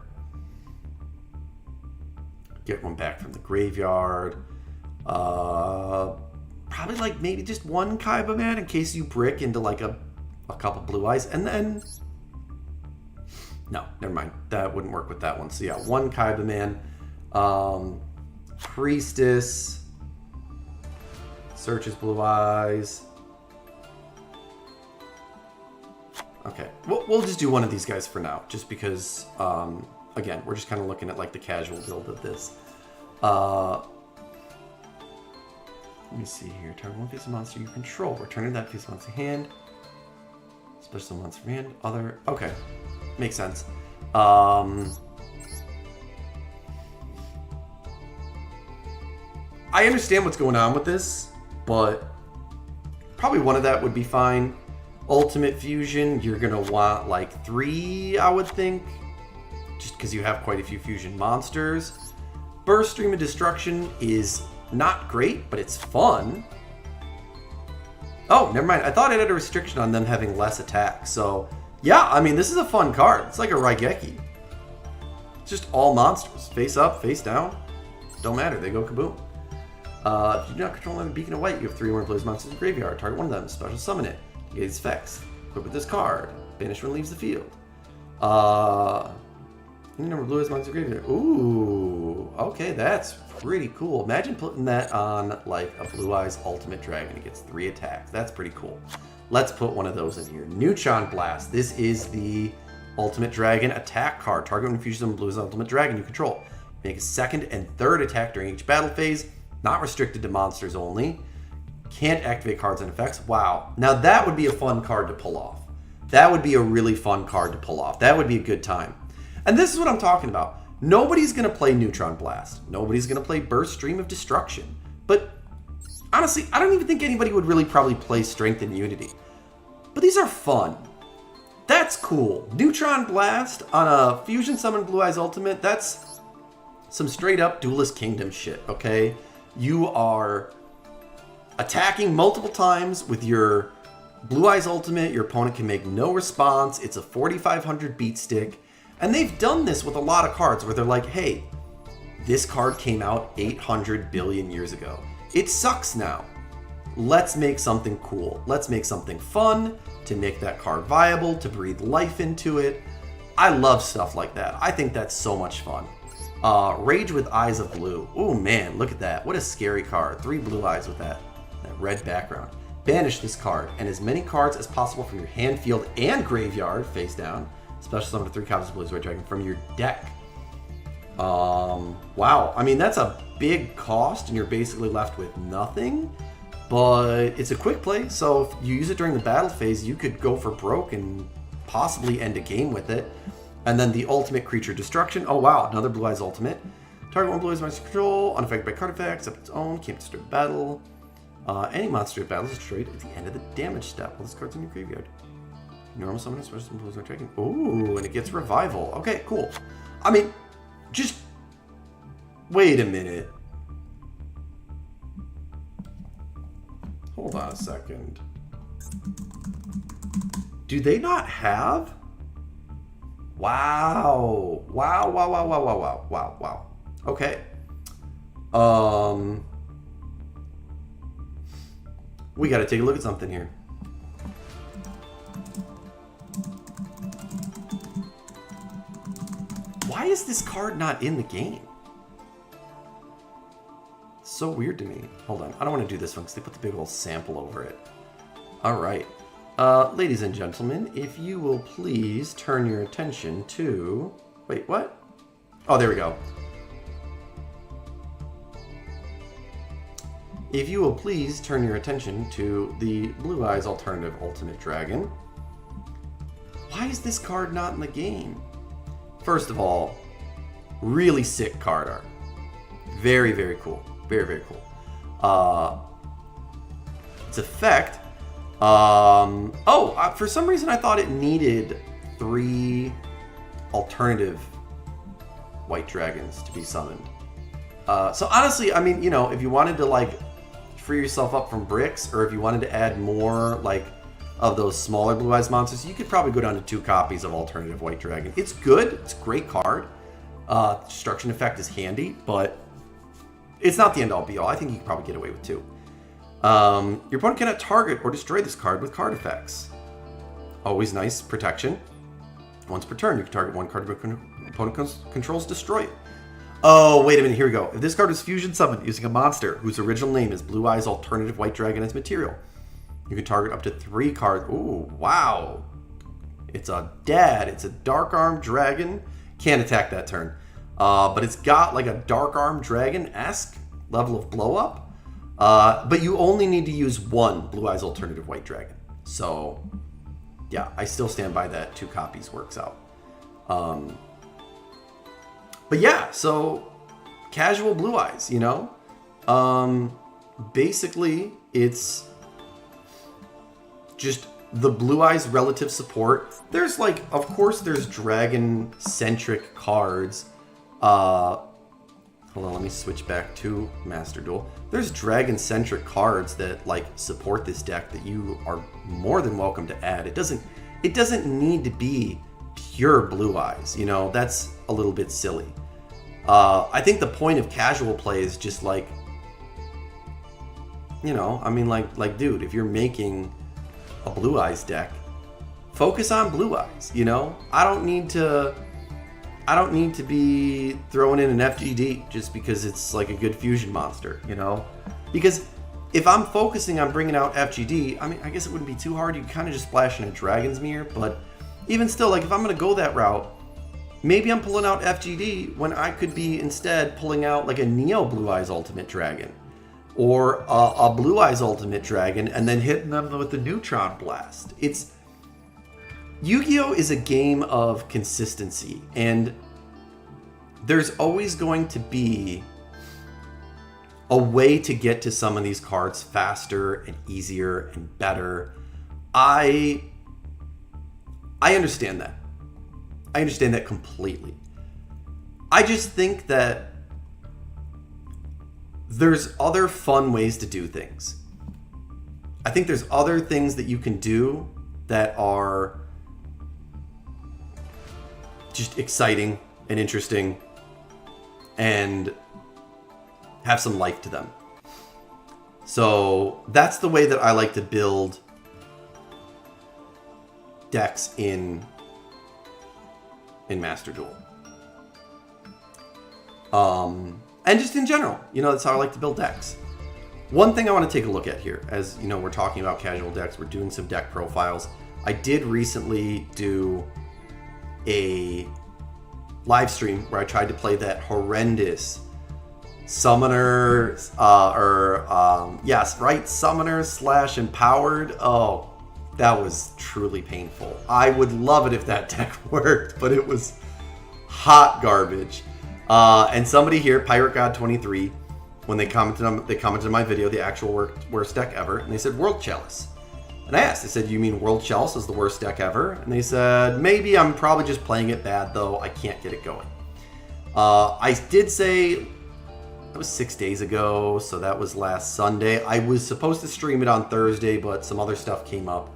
Get one back from the graveyard. Probably like maybe just 1 Kaiba Man in case you brick into like a couple Blue Eyes. And then... no, never mind. That wouldn't work with that one. So yeah, 1 Kaiba Man. Priestess. Searches Blue Eyes. Okay, we'll just do one of these guys for now. Just because... again, we're just kind of looking at like the casual build of this. Let me see here. Target 1 face of monster you control. Return that face of monster hand. Special monster from hand. Other. Okay. Makes sense. I understand what's going on with this, but probably one of that would be fine. Ultimate Fusion, you're going to want like 3, I would think. Just because you have quite a few fusion monsters. Burst Stream of Destruction is not great, but it's fun. Oh, never mind. I thought it had a restriction on them having less attack. So, yeah, I mean, this is a fun card. It's like a Raigeki. It's just all monsters. Face up, face down. Don't matter. They go kaboom. If you do not control a Beacon of White, you have 3 more Blaze monsters in the graveyard. Target one of them. Special summon it. Gaze effects. Equip with this card. Banish when leaves the field. Any number of Blue Eyes monster graveyard. Ooh, okay, that's pretty cool. Imagine putting that on like a Blue Eyes Ultimate Dragon. It gets 3 attacks. That's pretty cool. Let's put one of those in here. Neutron Blast. This is the Ultimate Dragon attack card. Target when fusion Blue Eyes Ultimate Dragon you control. Make a second and third attack during each battle phase. Not restricted to monsters only. Can't activate cards and effects. Wow. Now that would be a fun card to pull off. That would be a really fun card to pull off. That would be a good time. And this is what I'm talking about. Nobody's going to play Neutron Blast. Nobody's going to play Burst Stream of Destruction. But honestly, I don't even think anybody would really probably play Strength and Unity. But these are fun. That's cool. Neutron Blast on a Fusion Summon Blue Eyes Ultimate, that's some straight up Duelist Kingdom shit, okay? You are attacking multiple times with your Blue Eyes Ultimate. Your opponent can make no response. It's a 4,500 beat stick. And they've done this with a lot of cards where they're like, hey, this card came out 800 billion years ago. It sucks now. Let's make something cool. Let's make something fun to make that card viable, to breathe life into it. I love stuff like that. I think that's so much fun. Rage with Eyes of Blue. Oh man, look at that. What a scary card. 3 blue eyes with that red background. Banish this card and as many cards as possible from your hand, field, and graveyard face down. Special summon 3 copies of Blue Eyes White Dragon from your deck. Wow. I mean, that's a big cost and you're basically left with nothing. But it's a quick play, so if you use it during the battle phase, you could go for broke and possibly end a game with it. And then the ultimate creature destruction. Oh wow, another Blue Eyes Ultimate. Target 1 Blue Eyes monster control, unaffected by card effects, up its own, can't destroy battle. Any monster at battle is destroyed at the end of the damage step. Well, this card's in your graveyard. Normal summon, special summon Blue Eyes Dragon. Ooh, and it gets revival. Okay, cool. I mean, just wait a minute. Hold on a second. Do they not have? Wow. Wow, wow, wow, wow, wow, wow, wow, wow. Okay. We gotta take a look at something here. Why is this card not in the game? So weird to me. Hold on, I don't want to do this one because they put the big old sample over it. All right, ladies and gentlemen, if you will please turn your attention to... Wait, what? Oh, there we go. If you will please turn your attention to the Blue Eyes Alternative Ultimate Dragon. Why is this card not in the game? First of all, really sick card art. Very, very cool. Very, very cool. Its effect. For some reason I thought it needed 3 alternative white dragons to be summoned. So honestly, I mean, you know, if you wanted to like free yourself up from bricks, or if you wanted to add more like of those smaller Blue Eyes monsters, you could probably go down to 2 copies of alternative white dragon. It's good. It's a great card. Destruction effect is handy, but it's not the end all be all. I think you could probably get away with 2. Your opponent cannot target or destroy this card with card effects. Always nice protection. Once per turn, you can target 1 card your opponent controls, destroy it. Oh, wait a minute, here we go. If this card is fusion summoned using a monster whose original name is Blue Eyes Alternative White Dragon as material, you can target up to 3 cards. Ooh, wow. It's a dad. It's a Dark Arm Dragon. Can't attack that turn. But it's got like a Dark Arm Dragon-esque level of blow up. But you only need to use 1 Blue Eyes Alternative White Dragon. So, yeah, I still stand by that. 2 copies works out. But yeah, so casual Blue Eyes, you know? Basically, it's just the Blue Eyes relative support. There's like, of course, there's dragon-centric cards. Hold on, let me switch back to Master Duel. There's dragon-centric cards that like support this deck that you are more than welcome to add. It doesn't need to be pure Blue Eyes, you know? That's a little bit silly. I think the point of casual play is just like, you know, I mean, like, dude, if you're making a Blue Eyes deck, focus on Blue Eyes, you know? I don't need to be throwing in an FGD just because it's like a good fusion monster, you know? Because if I'm focusing on bringing out FGD, I mean, I guess it wouldn't be too hard. You kind of just splash in a Dragon's Mirror, but even still, like if I'm going to go that route, maybe I'm pulling out FGD when I could be instead pulling out like a Neo Blue Eyes Ultimate Dragon or a Blue Eyes Ultimate Dragon and then hitting them with the Neutron Blast. Yu-Gi-Oh! Is a game of consistency, and there's always going to be a way to get to some of these cards faster and easier and better. I understand that. I understand that completely. I just think that there's other fun ways to do things. I think there's other things that you can do that are just exciting and interesting and have some life to them. So that's the way that I like to build decks in Master Duel. And just in general, you know, that's how I like to build decks. One thing I want to take a look at here, as you know, we're talking about casual decks, we're doing some deck profiles. I did recently do a live stream where I tried to play that horrendous Summoner, Summoner / Empowered. Oh, that was truly painful. I would love it if that deck worked, but it was hot garbage. And somebody here, Pirate God 23, when they commented on my video, the actual worst deck ever, and they said World Chalice. And I asked, I said, you mean World Chalice is the worst deck ever? And they said, maybe, I'm probably just playing it bad though. I can't get it going. I did say, that was 6 days ago, so that was last Sunday. I was supposed to stream it on Thursday, but some other stuff came up,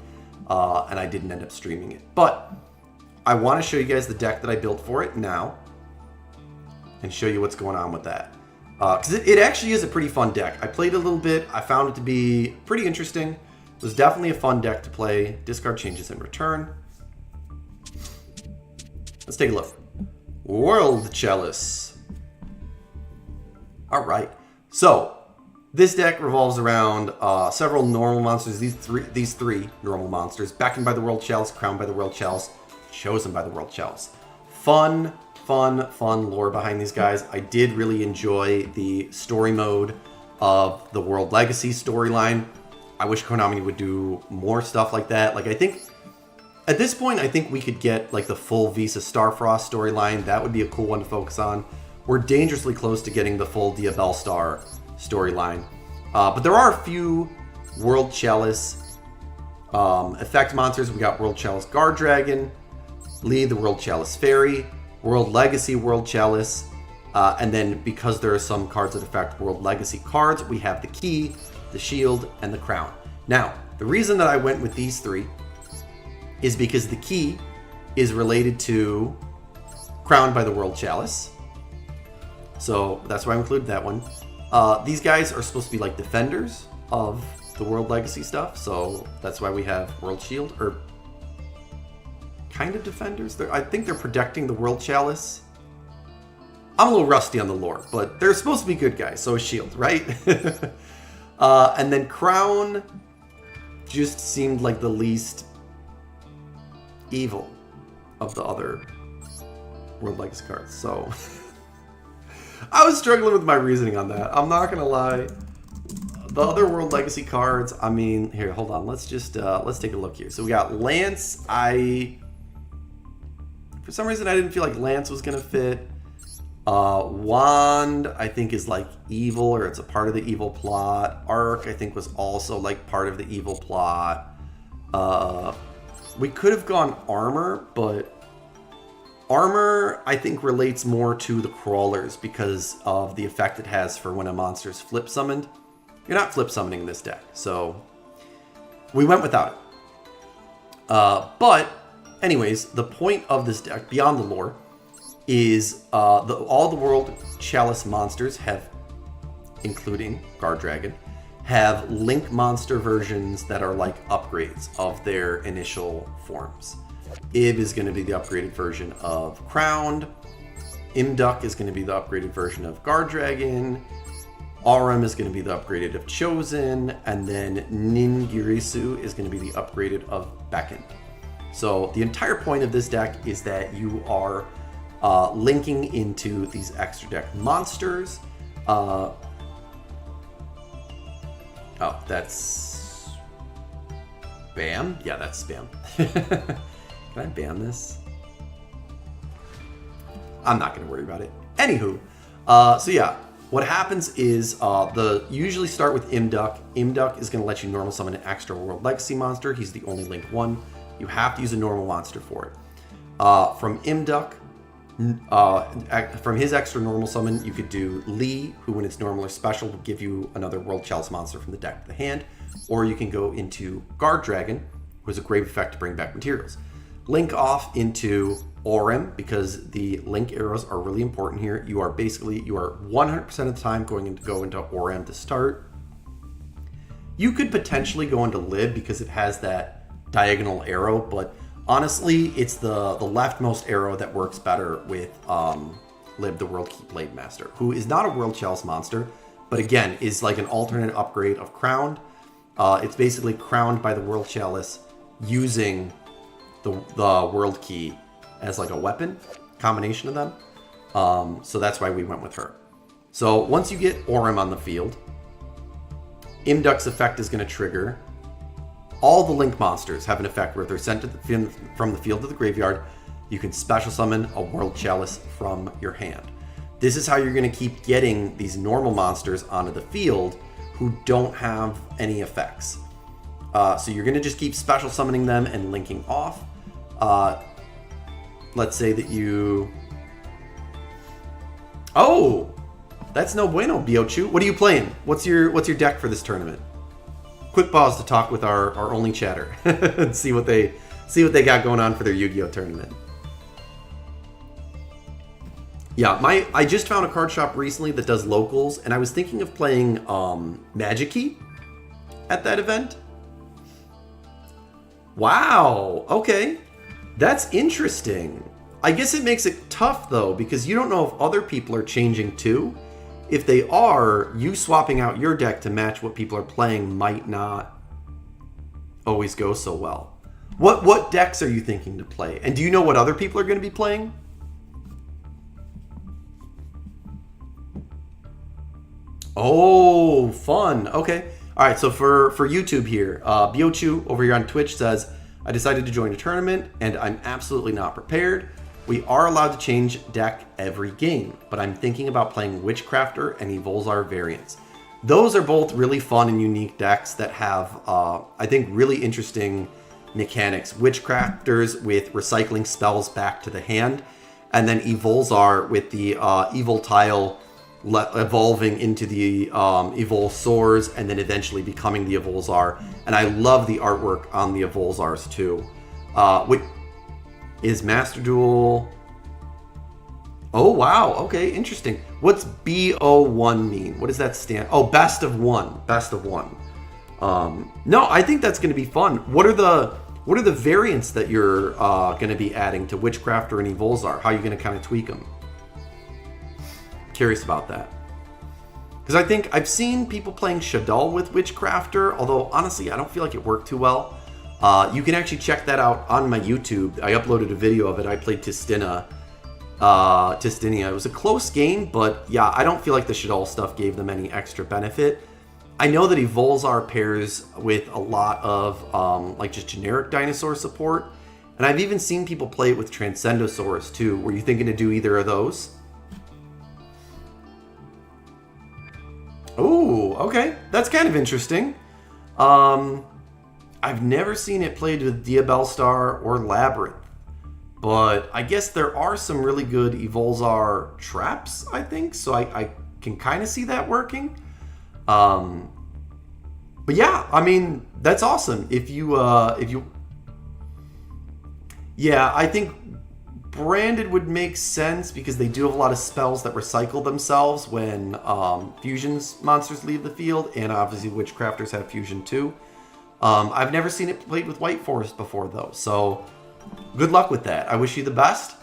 and I didn't end up streaming it. But I want to show you guys the deck that I built for it now, and show you what's going on with that. Because it actually is a pretty fun deck. I played a little bit. I found it to be pretty interesting. It was definitely a fun deck to play. Discard changes in return. Let's take a look. World Chalice. All right. So this deck revolves around several normal monsters. These three normal monsters, backed by the World Chalice, crowned by the World Chalice, chosen by the World Chalice. Fun lore behind these guys. I did really enjoy the story mode of the World Legacy storyline. I wish Konami would do more stuff like that. Like, I think at this point, I think we could get like the full Visa Starfrost storyline. That would be a cool one to focus on. We're dangerously close to getting the full Diabell Star storyline. But there are a few World Chalice effect monsters. We got World Chalice Guard Dragon, Lee the World Chalice Fairy, World Legacy World Chalice, and then because there are some cards that affect World Legacy cards, we have the Key, the Shield, and the Crown. Now, the reason that I went with these three is because the Key is related to Crowned by the World Chalice. So that's why I included that one. These guys are supposed to be like defenders of the World Legacy stuff, so that's why we have World Shield, or kind of defenders. I think they're protecting the World Chalice. I'm a little rusty on the lore, but they're supposed to be good guys, so is Shield, right? And then Crown just seemed like the least evil of the other World Legacy cards, so I was struggling with my reasoning on that. I'm not gonna lie. The other World Legacy cards, I mean, here, hold on. Let's just let's take a look here. So we got Lance. For some reason, I didn't feel like Lance was gonna fit. Wand, I think, is like evil, or it's a part of the evil plot. Arc, I think, was also like part of the evil plot. We could have gone Armor, but Armor, I think, relates more to the Crawlers because of the effect it has for when a monster's flip summoned. You're not flip summoning this deck, so we went without it. But anyways, the point of this deck, beyond the lore, is all the World Chalice monsters have, including Guard Dragon, have Link monster versions that are like upgrades of their initial forms. Ib is going to be the upgraded version of Crowned. Imduk is going to be the upgraded version of Guard Dragon. Aurum is going to be the upgraded of Chosen. And then Ningirisu is going to be the upgraded of Beckon. So the entire point of this deck is that you are linking into these extra deck monsters. Oh, that's spam? Yeah, that's spam. Can I ban this? I'm not going to worry about it. Anywho, so yeah, what happens is usually start with Imduk. Imduk is going to let you normal summon an extra World Legacy monster. He's the only Link 1. You have to use a normal monster for it. From Imduk, from his extra normal summon, you could do Lee, who when it's normal or special will give you another World Chalice monster from the deck to the hand. Or you can go into Guard Dragon, who has a grave effect to bring back materials. Link off into Aurum, because the Link arrows are really important here. You are 100% of the time going to go into Aurum to start. You could potentially go into Lib because it has that diagonal arrow, but honestly, it's the leftmost arrow that works better with Lib, the World Key Blade Master, who is not a World Chalice monster, but again, is like an alternate upgrade of Crowned. It's basically crowned by the World Chalice using the World Key as like a weapon, combination of them. So that's why we went with her. So once you get Aurum on the field, Imduk's effect is going to trigger. All the Link monsters have an effect where they're sent from the field to the graveyard. You can special summon a World Chalice from your hand. This is how you're going to keep getting these normal monsters onto the field who don't have any effects. So you're going to just keep special summoning them and linking off. Let's say that you... Oh! That's no bueno, Biochu. What are you playing? What's your deck for this tournament? Quick pause to talk with our only chatter and see what they got going on for their Yu-Gi-Oh tournament. Yeah, I just found a card shop recently that does locals, and I was thinking of playing Magic-Key at that event. Wow, okay. That's interesting. I guess it makes it tough, though, because you don't know if other people are changing, too. If they are, you swapping out your deck to match what people are playing might not always go so well. What decks are you thinking to play? And do you know what other people are going to be playing? Oh, fun. Okay. All right, so for YouTube here, Biochu over here on Twitch says, I decided to join a tournament, and I'm absolutely not prepared. We are allowed to change deck every game, but I'm thinking about playing Witchcrafter and Evolzar variants. Those are both really fun and unique decks that have, I think, really interesting mechanics. Witchcrafters with recycling spells back to the hand, and then Evolzar with the Evil Tile evolving into the Evolsaurs and then eventually becoming the Evolzar. And I love the artwork on the Evolzars too. Which is Master Duel. Oh wow, okay, interesting. What's BO1 mean? What does that stand? Oh, best of one. Best of one. No, I think that's going to be fun. What are the variants that you're going to be adding to Witchcrafter and Evolzar? How are you going to kind of tweak them? Curious about that. Because I think I've seen people playing Shaddoll with Witchcrafter, although honestly I don't feel like it worked too well. You can actually check that out on my YouTube. I uploaded a video of it. I played Tistinia. It was a close game, but yeah, I don't feel like the Shaddoll stuff gave them any extra benefit. I know that Evolzar pairs with a lot of like just generic dinosaur support, and I've even seen people play it with Transcendosaurus too. Were you thinking to do either of those? Oh, okay. That's kind of interesting. I've never seen it played with Diabellstar or Labyrinth, but I guess there are some really good Evolzar traps, I think, so I can kind of see that working. But yeah, I mean, that's awesome. Yeah, I think branded would make sense because they do have a lot of spells that recycle themselves when fusions monsters leave the field, and obviously witchcrafters have fusion too. I've never seen it played with White Forest before though, so good luck with that. I wish you the best,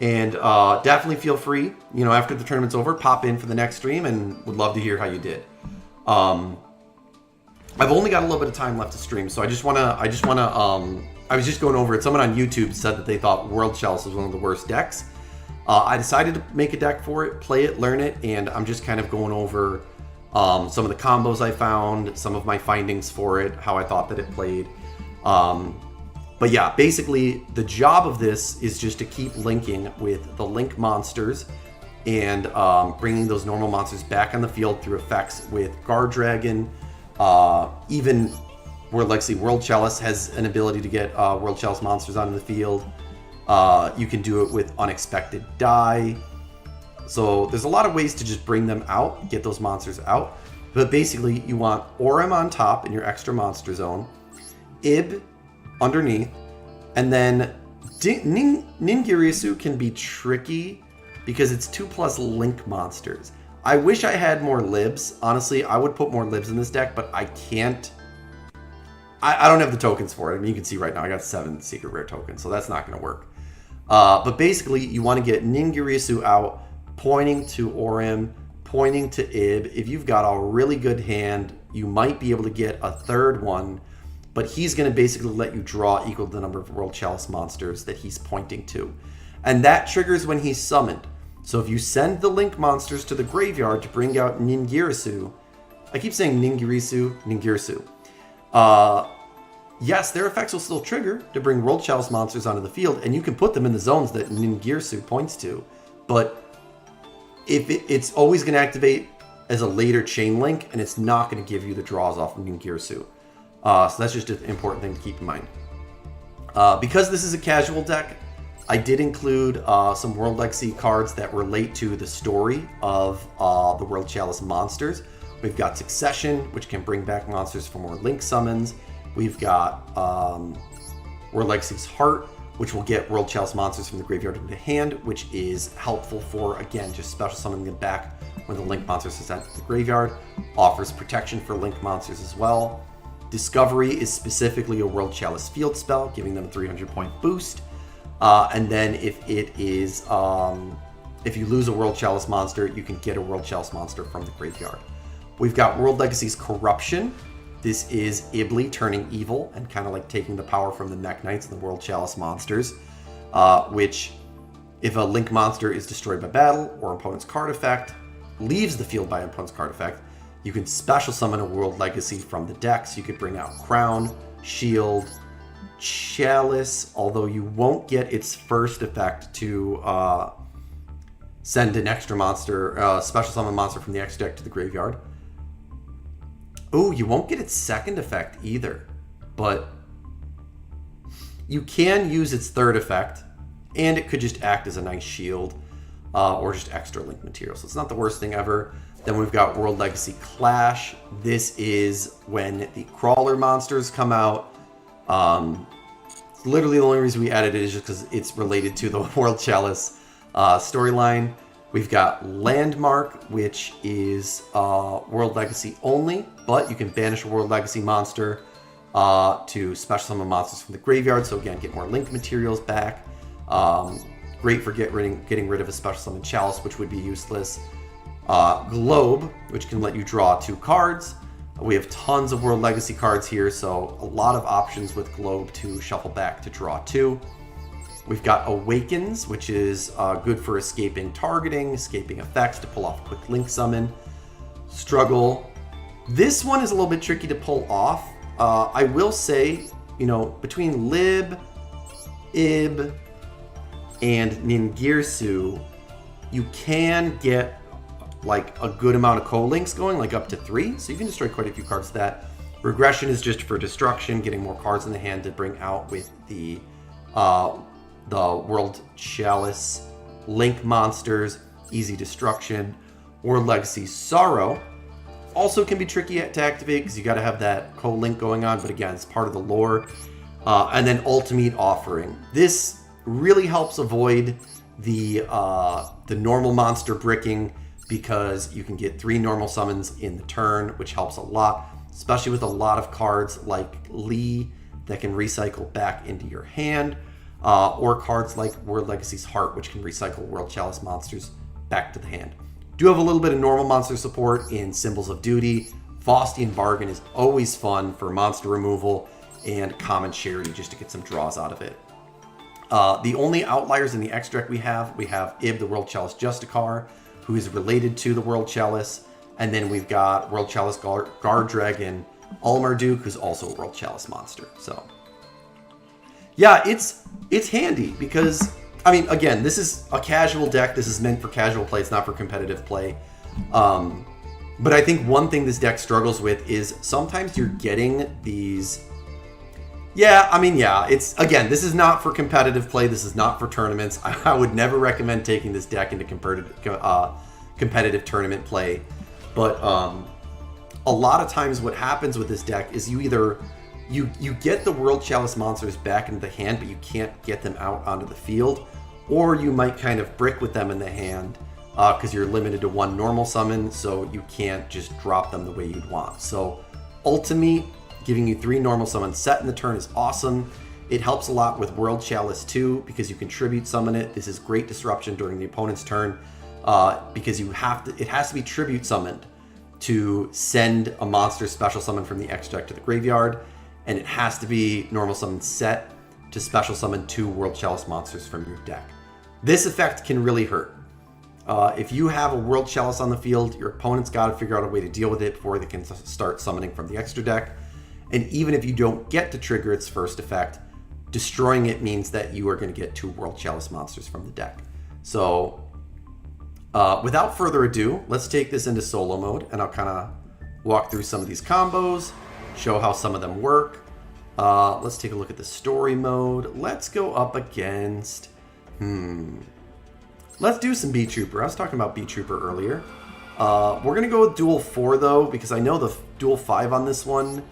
and definitely feel free, after the tournament's over, pop in for the next stream, and would love to hear how you did. I've only got a little bit of time left to stream, so I was just going over it. Someone on YouTube said that they thought World Chalice was one of the worst decks. I decided to make a deck for it, play it, learn it, and I'm just kind of going over some of the combos I found, some of my findings for it, how I thought that it played. But yeah, basically the job of this is just to keep linking with the link monsters and bringing those normal monsters back on the field through effects with Guard Dragon, even World Legacy World Chalice has an ability to get World Chalice monsters onto the field. You can do it with Unexpected Die. So there's a lot of ways to just bring them out, get those monsters out. But basically, you want Orem on top in your extra monster zone, Ib underneath, and then Ningirsu can be tricky because it's 2+ link monsters. I wish I had more libs. Honestly, I would put more libs in this deck, but I can't. I don't have the tokens for it. I mean, you can see right now I got 7 secret rare tokens, so that's not going to work. But basically, you want to get Ningirsu out, pointing to Orem, pointing to Ib. If you've got a really good hand, you might be able to get a third one, but he's going to basically let you draw equal to the number of World Chalice monsters that he's pointing to. And that triggers when he's summoned. So if you send the link monsters to the graveyard to bring out Ningirsu, I keep saying Ningirsu. Yes, their effects will still trigger to bring World Chalice monsters onto the field, and you can put them in the zones that Ningirsu points to. But if it's always going to activate as a later chain link, and it's not going to give you the draws off of Ningirsu. So that's just an important thing to keep in mind. Because this is a casual deck, I did include some World Legacy cards that relate to the story of the World Chalice monsters. We've got Succession, which can bring back monsters for more link summons. We've got World Legacy's Heart, which will get World Chalice monsters from the graveyard into hand, which is helpful for, again, just special summoning them back when the link monsters are sent to the graveyard. Offers protection for link monsters as well. Discovery is specifically a World Chalice field spell, giving them a 300-point boost. And then if it is, if you lose a World Chalice monster, you can get a World Chalice monster from the graveyard. We've got World Legacy's Corruption. This is Ibli turning evil and kind of like taking the power from the Mech Knights and the World Chalice monsters, which, if a link monster is destroyed by battle or opponent's card effect, leaves the field by opponent's card effect, you can special summon a World Legacy from the deck. So you could bring out Crown, Shield, Chalice, although you won't get its first effect to send an extra monster, special summon monster from the extra deck to the graveyard. Oh, you won't get its second effect either, but you can use its third effect, and it could just act as a nice shield or just extra link material. So it's not the worst thing ever. Then we've got World Legacy Clash. This is when the crawler monsters come out. Literally the only reason we added it is just because it's related to the World Chalice storyline. We've got Landmark, which is World Legacy only, but you can banish a World Legacy monster to special summon monsters from the graveyard. So again, get more link materials back. Great for getting rid of a special summon Chalice, which would be useless. Globe, which can let you draw 2 cards. We have tons of World Legacy cards here, so a lot of options with Globe to shuffle back to draw 2. We've got Awakens, which is good for escaping targeting, escaping effects to pull off quick link summon. Struggle. This one is a little bit tricky to pull off. I will say, between Lib, Ib, and Ningirsu, you can get like a good amount of co-links going, like up to 3. So you can destroy quite a few cards with that. Regression is just for destruction, getting more cards in the hand to bring out with the World Chalice link monsters, easy destruction. World Legacy Sorrow also can be tricky to activate because you got to have that co-link going on, but again, it's part of the lore. And then Ultimate Offering. This really helps avoid the normal monster bricking, because you can get 3 normal summons in the turn, which helps a lot, especially with a lot of cards like Lee that can recycle back into your hand, or cards like World Legacy's Heart, which can recycle World Chalice monsters back to the hand. Do have a little bit of normal monster support in Symbols of Duty. Faustian Bargain is always fun for monster removal, and Common Charity just to get some draws out of it. The only outliers in the X deck we have Ib, the World Chalice Justicar, who is related to the World Chalice, and then we've got World Chalice Guard Dragon Almarduk, who's also a World Chalice monster. So yeah, it's handy because, I mean, again, this is a casual deck. This is meant for casual play. It's not for competitive play. But I think one thing this deck struggles with is sometimes you're getting these... Yeah, I mean, yeah, it's, again, this is not for competitive play. This is not for tournaments. I would never recommend taking this deck into competitive tournament play. But a lot of times what happens with this deck is you either... You get the World Chalice monsters back into the hand, but you can't get them out onto the field. Or you might kind of brick with them in the hand because you're limited to 1 normal summon, so you can't just drop them the way you'd want. So Ultimate, giving you 3 normal summons set in the turn is awesome. It helps a lot with World Chalice too, because you can tribute summon it. This is great disruption during the opponent's turn, because it has to be tribute summoned to send a monster special summon from the X deck to the graveyard. And it has to be normal summon set to special summon 2 World Chalice monsters from your deck. This effect can really hurt. If you have a World Chalice on the field, your opponent's got to figure out a way to deal with it before they can start summoning from the extra deck. And even if you don't get to trigger its first effect, destroying it means that you are going to get 2 World Chalice monsters from the deck. So without further ado, let's take this into solo mode, and I'll kind of walk through some of these combos, show how some of them work. Let's take a look at the story mode. Let's go up against... Let's do some B-Trooper. I was talking about B-Trooper earlier. We're going to go with Duel 4, though, because I know the Duel 5 on this one...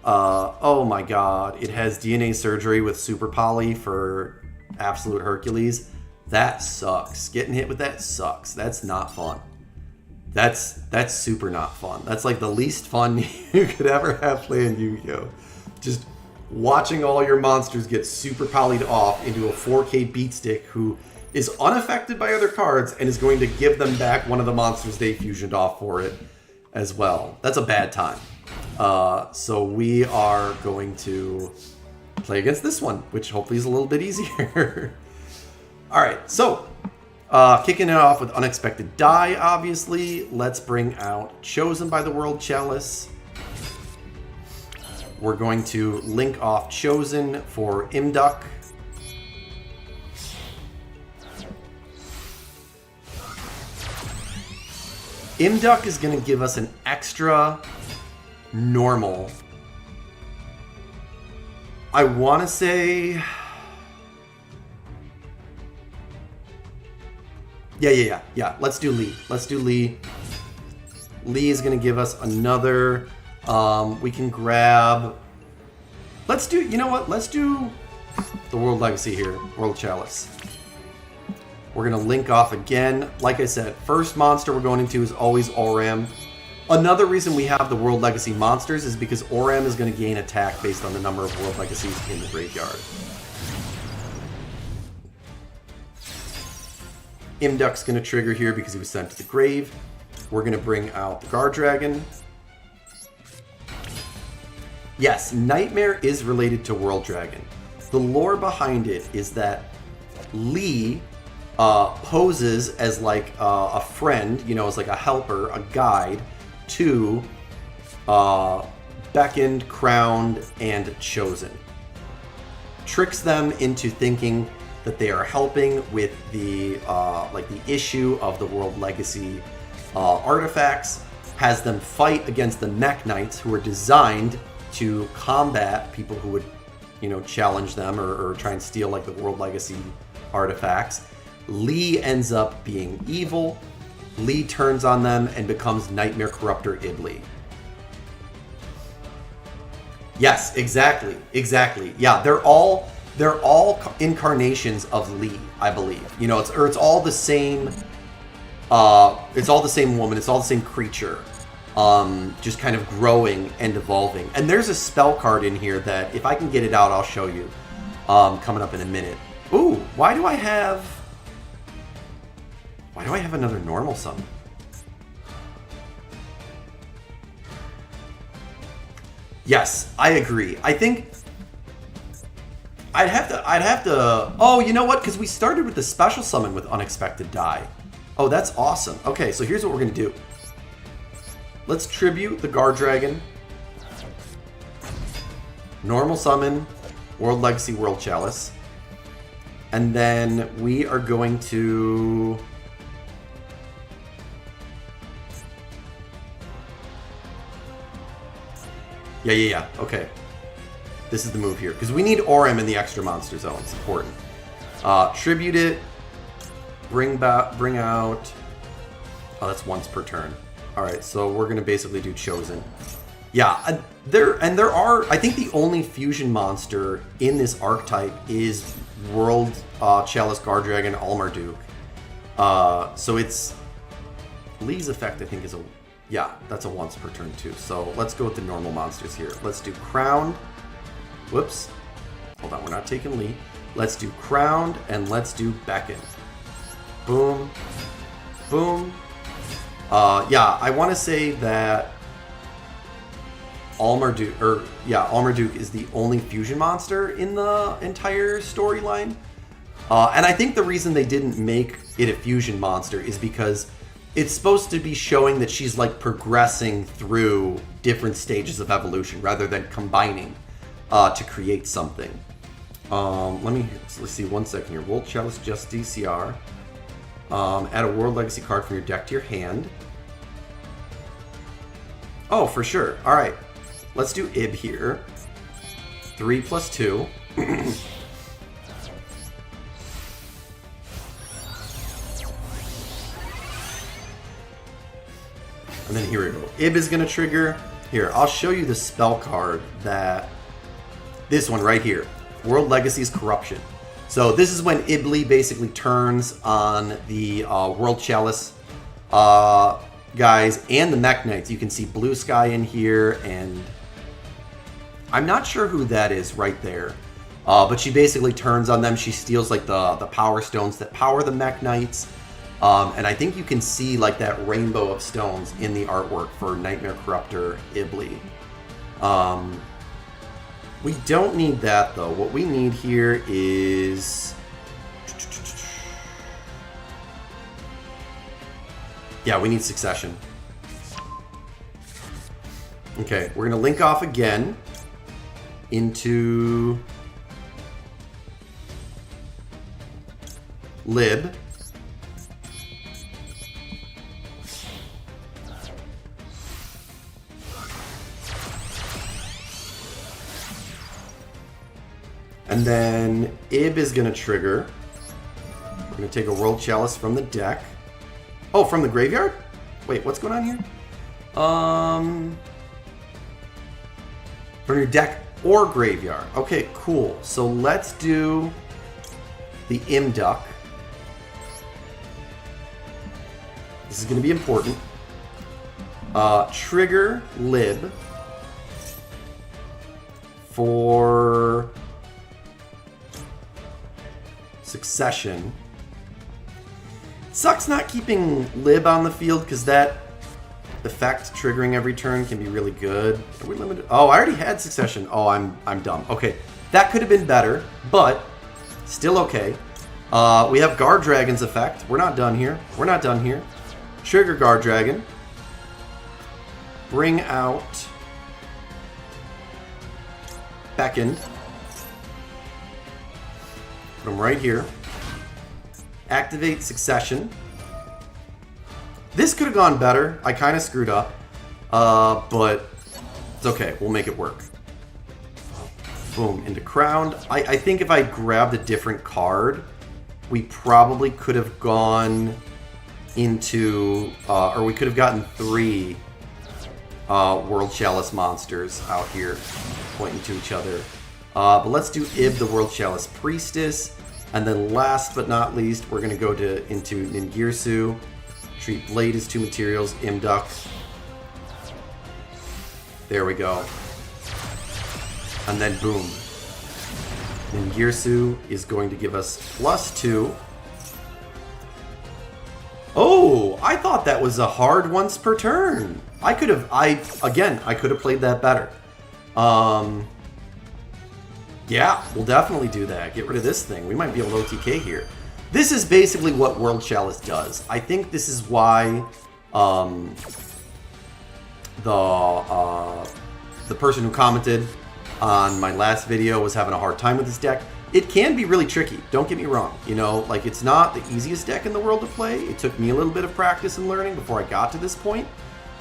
oh my god. It has DNA Surgery with Super Poly for Absolute Hercules. That sucks. Getting hit with that sucks. That's not fun. That's super not fun. That's like the least fun you could ever have playing Yu-Gi-Oh! Just watching all your monsters get super polyed off into a 4K beatstick who is unaffected by other cards and is going to give them back one of the monsters they fusioned off for it as well. That's a bad time. So we are going to play against this one, which hopefully is a little bit easier. Alright, so... kicking it off with Unexpected Die, obviously. Let's bring out Chosen by the World Chalice. We're going to link off Chosen for Imduk. Imduk is going to give us an extra normal. I want to say... Yeah. Let's do Lee. Lee is going to give us another... we can grab... Let's do... You know what? Let's do the World Legacy here. World Chalice. We're going to link off again. Like I said, first monster we're going into is always Oram. Another reason we have the World Legacy monsters is because Oram is going to gain attack based on the number of World Legacies in the graveyard. Imduk's going to trigger here because he was sent to the grave. We're going to bring out the Guard Dragon. Yes, Nightmare is related to World Dragon. The lore behind it is that Lee poses as like a friend, you know, as like a helper, a guide to Beckoned, Crowned, and Chosen. Tricks them into thinking that they are helping with the like the issue of the World Legacy artifacts, has them fight against the Mech Knights, who are designed to combat people who would, you know, challenge them or try and steal like the World Legacy artifacts. Lee ends up being evil. Lee turns on them and becomes Nightmare Corruptor Iblee. Yes, exactly. Yeah, they're all they're all incarnations of Lee, I believe. You know, it's all the same. It's all the same woman. It's all the same creature. Just kind of growing and evolving. And there's a spell card in here that, if I can get it out, I'll show you. Coming up in a minute. Ooh, why do I have another normal summon? Yes, I agree. I think I'd have to. Oh, you know what? Because we started with the special summon with Unexpected Die. Oh, that's awesome. Okay, so here's what we're gonna do. Let's tribute the Guard Dragon. Normal summon, World Legacy, World Chalice. And then we are going to... Yeah. Okay. This is the move here. Because we need Auram in the extra monster zone. It's important. Tribute it. Bring out... Oh, that's once per turn. Alright, so we're going to basically do Chosen. Yeah, there are... I think the only fusion monster in this archetype is World Chalice Guard Dragon Almarduke. So it's... Lee's effect, I think, is a... Yeah, that's a once per turn too. So let's go with the normal monsters here. Let's do Crowned. Whoops. Hold on, we're not taking Lee. Let's do Crowned and let's do Beckon. Boom. Boom. Yeah, I want to say that Almarduke is the only fusion monster in the entire storyline. And I think the reason they didn't make it a fusion monster is because it's supposed to be showing that she's like progressing through different stages of evolution rather than combining to create something. Let's see, 1 second here. World Chalice just DCR. Add a World Legacy card from your deck to your hand. Oh, for sure. All right. Let's do Ib here. 3 + 2. And then here we go. Ib is going to trigger. Here, I'll show you the spell card that... This one right here. World Legacy's Corruption. So this is when Iblee basically turns on the World Chalice guys and the Mech Knights. You can see Blue Sky in here, and I'm not sure who that is right there. But she basically turns on them. She steals like the Power Stones that power the Mech Knights. And I think you can see like that rainbow of stones in the artwork for Nightmare Corruptor Iblee. We don't need that though. What we need here is... Yeah, we need Succession. Okay, we're going to link off again into Lib. And then Ib is going to trigger. We're going to take a World Chalice from the deck. Oh, from the graveyard? Wait, what's going on here? From your deck or graveyard. Okay, cool. So let's do the Imduck. This is going to be important. Trigger Lib for Succession. Sucks not keeping Lib on the field because that effect triggering every turn can be really good. Are we limited? Oh, I already had Succession. Oh, I'm dumb. Okay, that could have been better, but still okay. We have Guard Dragon's effect. We're not done here. We're not done here. Trigger Guard Dragon. Bring out Beckon. Put him right here. Activate Succession. This could have gone better. I kind of screwed up. But it's okay. We'll make it work. Boom. Into Crowned. I think if I grabbed a different card, we probably could have gone into... or we could have gotten 3 World Chalice monsters out here pointing to each other. But let's do Ib, the World Chalice Priestess. And then last but not least, we're going to go into Ningirsu. Treat Blade as 2 materials. Imduk. There we go. And then boom. Ningirsu is going to give us +2. Oh, I thought that was a hard once per turn. I could have played that better. Yeah, we'll definitely do that. Get rid of this thing. We might be able to OTK here. This is basically what World Chalice does. I think this is why the person who commented on my last video was having a hard time with this deck. It can be really tricky, don't get me wrong. You know, like, it's not the easiest deck in the world to play. It took me a little bit of practice and learning before I got to this point.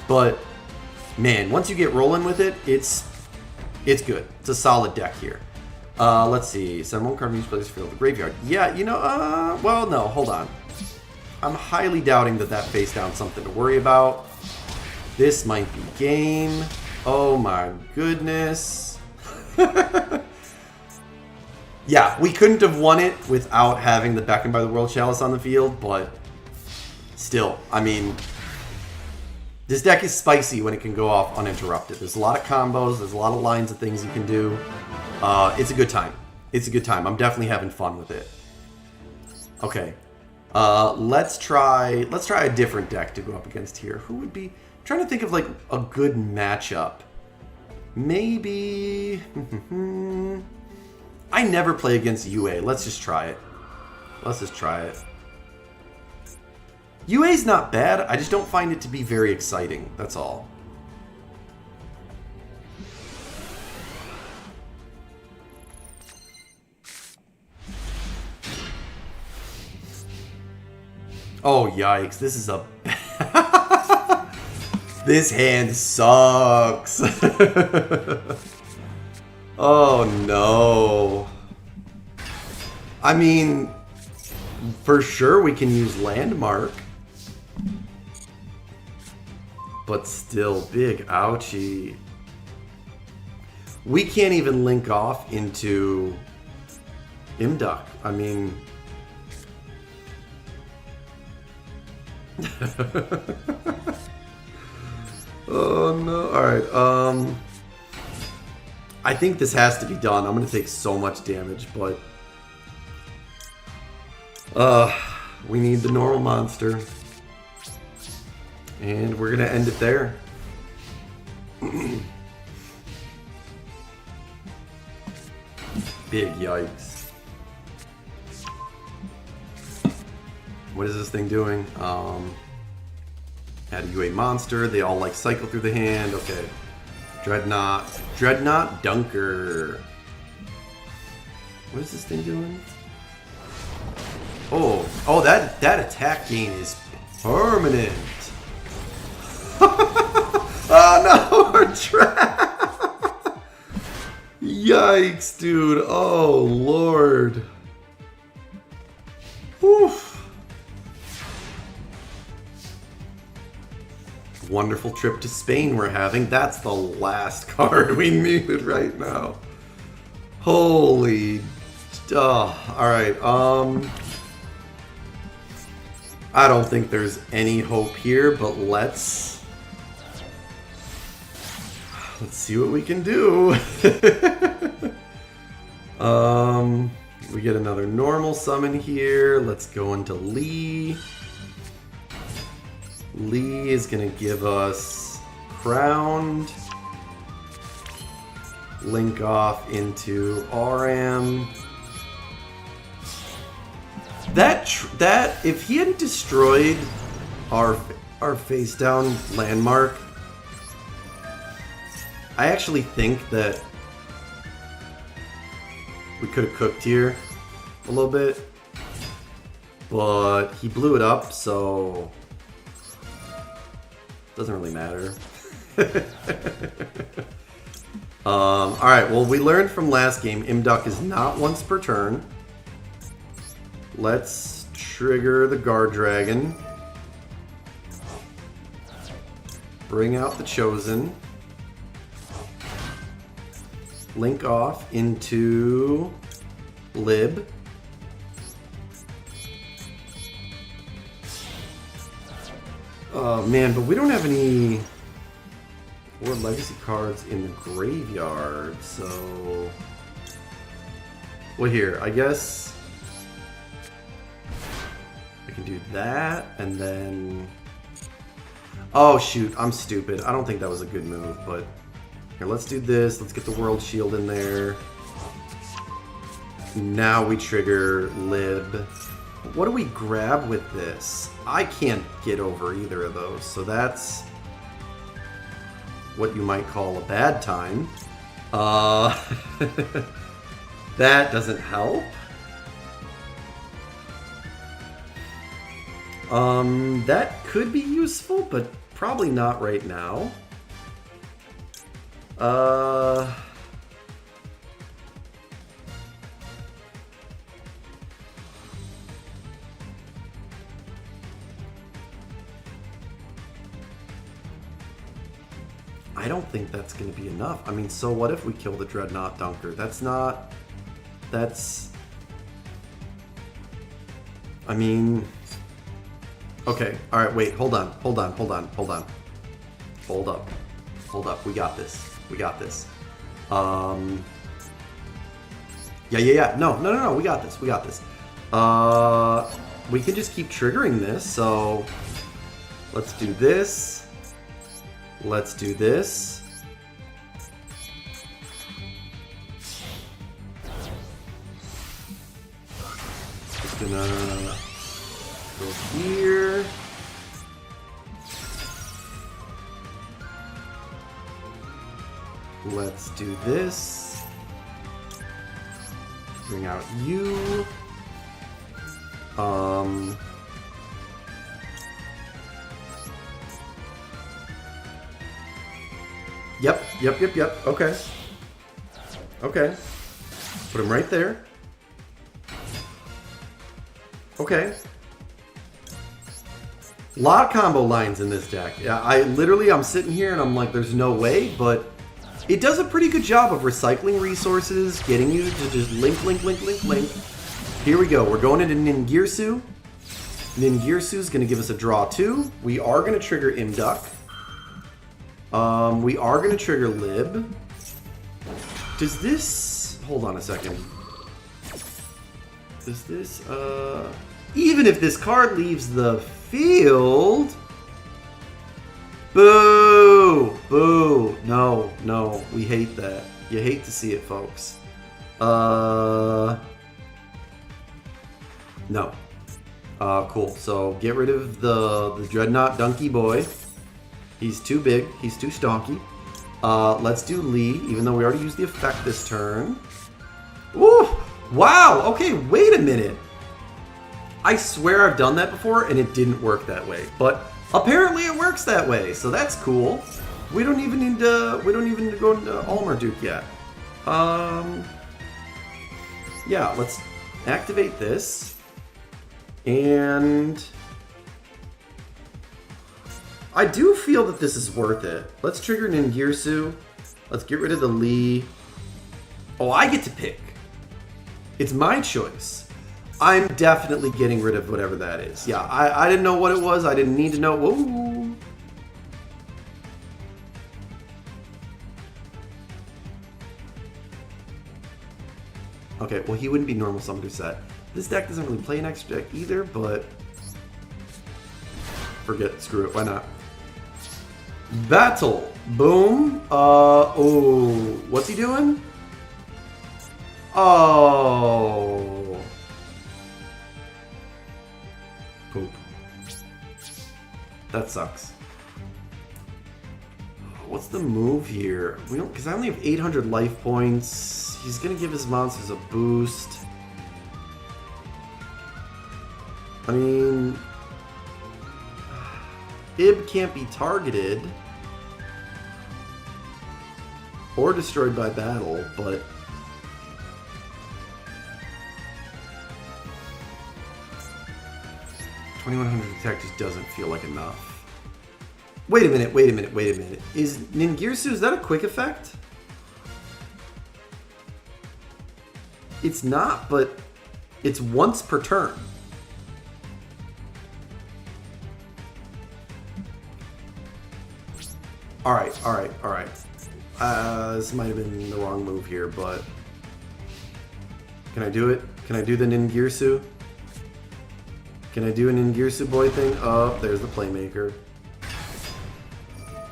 But, man, once you get rolling with it, it's good. It's a solid deck here. Let's see. Send 1 card from each player's field to the graveyard. Yeah, you know, well, no, hold on. I'm highly doubting that face down's something to worry about. This might be game. Oh my goodness. Yeah, we couldn't have won it without having the Beckoned by the World Chalice on the field, but still, I mean, this deck is spicy when it can go off uninterrupted. There's a lot of combos, there's a lot of lines of things you can do. It's a good time. It's a good time. I'm definitely having fun with it. Okay. Let's try a different deck to go up against here. Who would be... I'm trying to think of, like, a good matchup. Maybe... I never play against UA. Let's just try it. Let's just try it. UA's not bad. I just don't find it to be very exciting. That's all. Oh, yikes. This is a... This hand sucks. Oh, no. I mean, for sure we can use Landmark. But still, big ouchie. We can't even link off into Imduk. I mean... Oh no. Alright, I think this has to be done. I'm gonna take so much damage, but we need the normal monster. And we're gonna end it there. Big yikes. What is this thing doing? Add a UA monster. They all like cycle through the hand. Okay. Dreadnought Dunker. What is this thing doing? Oh, that attack gain is permanent. Oh no, we're trapped. Yikes, dude. Oh lord. Oof. Wonderful trip to Spain we're having. That's the last card we needed right now. Holy... Alright, I don't think there's any hope here, but let's see what we can do. We get another normal summon here. Let's go into Lee. Lee is going to give us Crowned. Link off into Auram. That if he hadn't destroyed our face down Landmark, I actually think that we could have cooked here a little bit, but he blew it up, so doesn't really matter. Alright, well, we learned from last game, Imduk is not once per turn. Let's trigger the Guard Dragon. Bring out the Chosen. link off into lib. Oh man, but we don't have any War Legacy cards in the graveyard, so... Well, here, I guess I can do that, and then... Oh shoot, I'm stupid. I don't think that was a good move, but... Here, let's do this. Let's get the World Shield in there. Now we trigger lib. What do we grab with this? I can't get over either of those, so that's what you might call a bad time. That doesn't help. That could be useful, but probably not right now. I don't think that's going to be enough. I mean, so what if we kill the Dreadnought Dunker? That's not... That's... I mean... Okay, alright, wait, hold on. Hold up. We got this. We got this. Yeah. No, we got this. We can just keep triggering this, so... Let's do this. Let's do this. Just gonna go here. Let's do this. Bring out you. Yep. Okay. Put him right there. Okay. A lot of combo lines in this deck. Yeah, I'm sitting here and I'm like, there's no way, but it does a pretty good job of recycling resources, getting you to just link. Here we go. We're going into Ningirsu. Ningirsu's going to give us a draw 2. We are going to trigger Imduk. We are going to trigger lib. Does this... Hold on a second. Does this, even if this card leaves the field... Boo! Boo! No. We hate that. You hate to see it, folks. No. Cool. So, get rid of the Dreadnought Donkey Boy. He's too big. He's too stocky. Let's do Lee, even though we already used the effect this turn. Ooh! Wow! Okay, wait a minute. I swear I've done that before, and it didn't work that way. But apparently it works that way, so that's cool. We don't even need to go into Almarduk yet. Yeah, let's activate this. And... I do feel that this is worth it. Let's trigger Ningirsu. Let's get rid of the Lee. Oh, I get to pick. It's my choice. I'm definitely getting rid of whatever that is. Yeah, I didn't know what it was. I didn't need to know. Whoa. Okay, well, he wouldn't be normal summoner set. This deck doesn't really play an extra deck either, but... Screw it, why not? Battle. Boom. Oh. What's he doing? Oh. Poop. That sucks. What's the move here? We don't, because I only have 800 life points. He's gonna give his monsters a boost. I mean... Ib can't be targeted or destroyed by battle, but 2100 attack just doesn't feel like enough. Wait a minute. Is Ningirsu, is that a quick effect? it's not, but it's once per turn. All right. This might have been the wrong move here, but can I do it? Can I do the Ningirsu? Can I do an Ningirsu boy thing? Oh, there's the playmaker.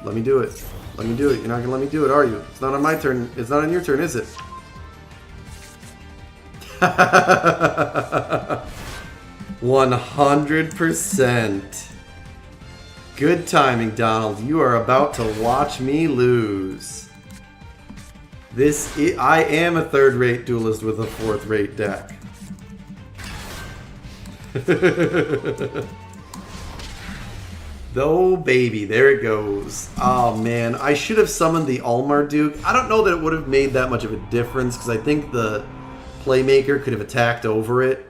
Let me do it. Let me do it. You're not gonna let me do it, are you? It's not on my turn. It's not on your turn, is it? 100%. Good timing, Donald. You are about to watch me lose. I am a third-rate duelist with a fourth-rate deck. Oh, baby. There it goes. Oh, man. I should have summoned the Almarduke. I don't know that it would have made that much of a difference because I think the Playmaker could have attacked over it.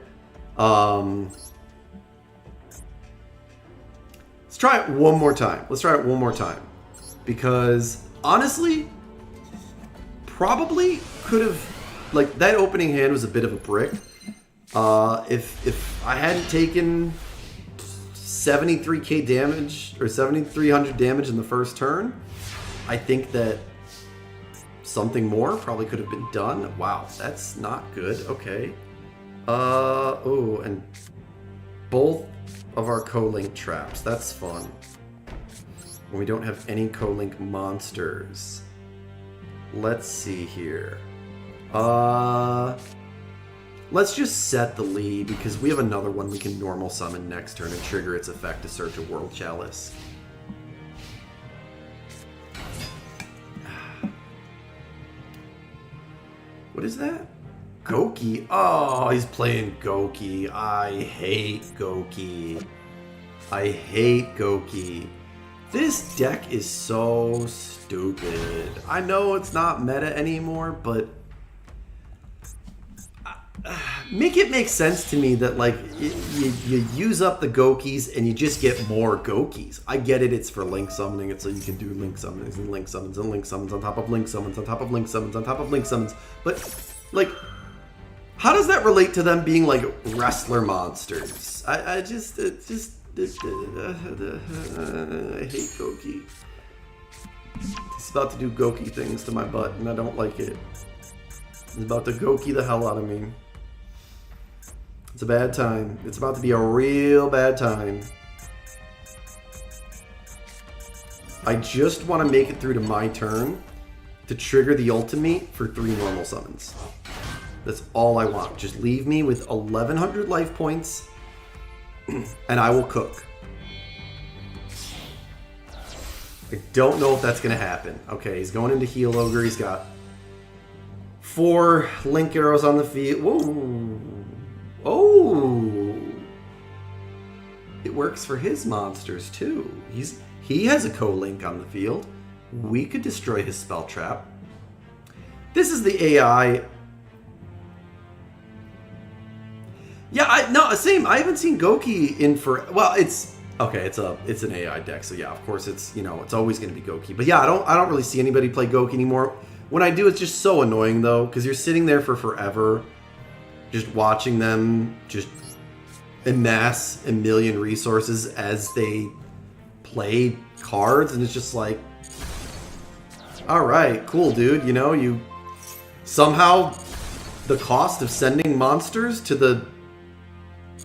Let's try it one more time. Because, honestly, probably could have... Like, that opening hand was a bit of a brick. If I hadn't taken 73k damage, or 7,300 damage in the first turn, I think that something more probably could have been done. Wow, that's not good. Okay. Oh, and both of our co-link traps. That's fun. When we don't have any co-link monsters. Let's see here. Let's just set the lead because we have another one we can normal summon next turn and trigger its effect to search a World Chalice. What is that? Goki. Oh, he's playing Goki. I hate Goki. This deck is so stupid. I know it's not meta anymore, but make it make sense to me that like you use up the Gokis and you just get more Gokis. I get it, it's for link summoning, it's so you can do link summonings and link summons and link summons on top of link summons on top of link summons on top of link summons. But like, how does that relate to them being like wrestler monsters? I hate Goki. He's about to do Goki things to my butt and I don't like it. He's about to Goki the hell out of me. It's a bad time. It's about to be a real bad time. I just want to make it through to my turn to trigger the ultimate for 3 normal summons. That's all I want. Just leave me with 1,100 life points and I will cook. I don't know if that's going to happen. Okay, he's going into Heal Ogre. He's got 4 link arrows on the field. Whoa. Oh. It works for his monsters too. He has a co-link on the field. We could destroy his spell trap. This is the AI. Yeah, same. I haven't seen Goki in for, well, it's okay, it's an AI deck. So yeah, of course it's, it's always going to be Goki. But yeah, I don't really see anybody play Goki anymore. When I do, it's just so annoying though, because you're sitting there for forever just watching them just amass a million resources as they play cards, and it's just like, all right, cool, dude. You somehow the cost of sending monsters to the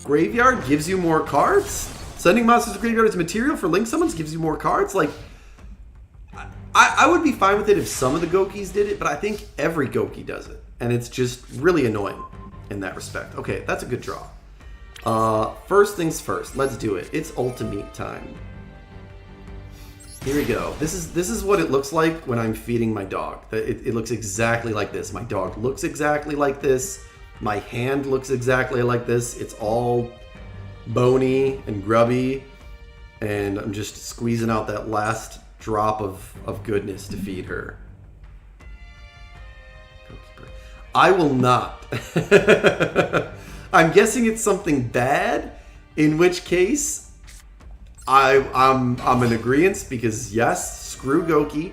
graveyard gives you more cards. Sending monsters to the graveyard as material for link summons gives you more cards. Like, I would be fine with it if some of the Gokis did it, but I think every Goki does it, and it's just really annoying in that respect. Okay, that's a good draw. First things first, let's do it. It's ultimate time. Here we go. This is what it looks like when I'm feeding my dog. It looks exactly like this. My dog looks exactly like this. My hand looks exactly like this. It's all bony and grubby, and I'm just squeezing out that last drop of goodness to feed her. I will not. I'm guessing it's something bad, in which case I'm in agreement because yes, screw Goki.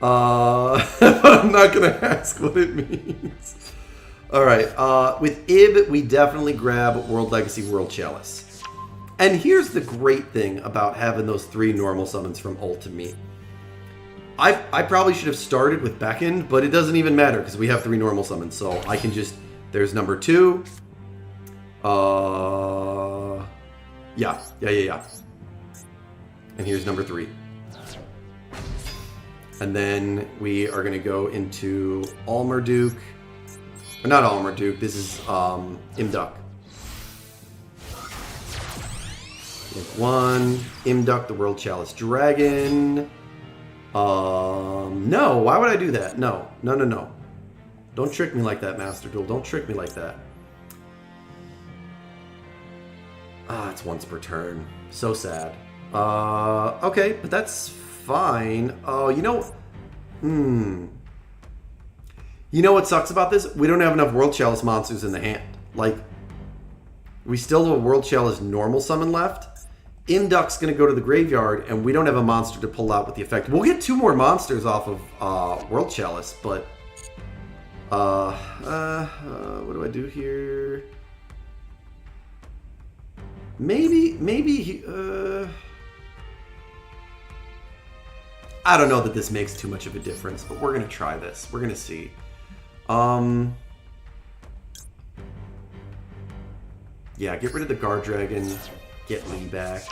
I'm not gonna ask what it means. All right. With Ib, we definitely grab World Legacy, World Chalice. And here's the great thing about having those 3 normal summons from Ultimate. I probably should have started with Beckon, but it doesn't even matter because we have 3 normal summons. So I can just... There's number 2. Yeah. And here's number 3. And then we are going to go into Almarduke. Or not Almarduke, this is Imduk. 1, Imduk, the World Chalice Dragon. No, why would I do that? No. Don't trick me like that, Master Duel. Don't trick me like that. It's once per turn. So sad. Okay, but that's fine. You know... You know what sucks about this? We don't have enough World Chalice monsters in the hand. Like, we still have a World Chalice normal summon left. Imduk's going to go to the graveyard, and we don't have a monster to pull out with the effect. We'll get 2 more monsters off of World Chalice, but... what do I do here? Maybe, I don't know that this makes too much of a difference, but we're going to try this. We're going to see. Yeah, get rid of the Guard Dragon. Get Lee back.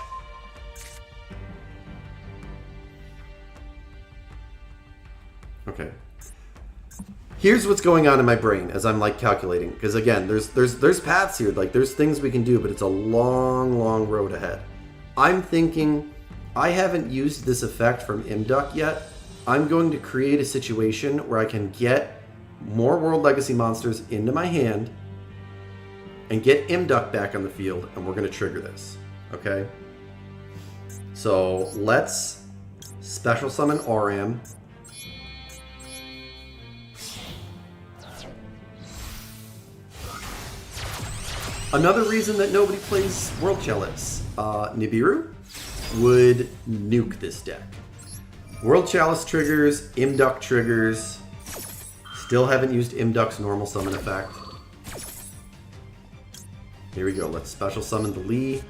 Okay. Here's what's going on in my brain as I'm like calculating, because again, there's paths here, like there's things we can do, but it's a long road ahead. I'm thinking I haven't used this effect from Imduk yet. I'm going to create a situation where I can get more World Legacy monsters into my hand and get Imduk back on the field, and we're going to trigger this. Okay? So let's special summon Auram. Another reason that nobody plays World Chalice, Nibiru would nuke this deck. World Chalice triggers, Imduk triggers. Still haven't used Imduk's normal summon effect. Here we go. Let's special summon the Lee.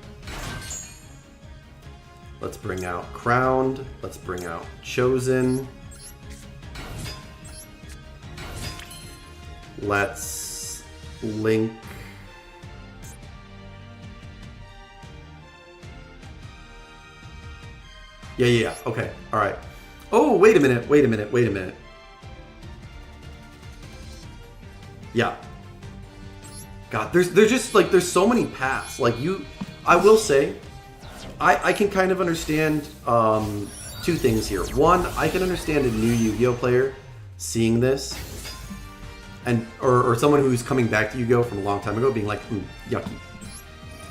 Let's bring out Crowned. Let's bring out Chosen. Let's link. Yeah. Okay. All right. Oh, wait a minute. Yeah. God, there's just like there's so many paths. Like I will say, I can kind of understand 2 things here. One, I can understand a new Yu-Gi-Oh player seeing this, and or someone who's coming back to Yu-Gi-Oh from a long time ago, being like, yucky.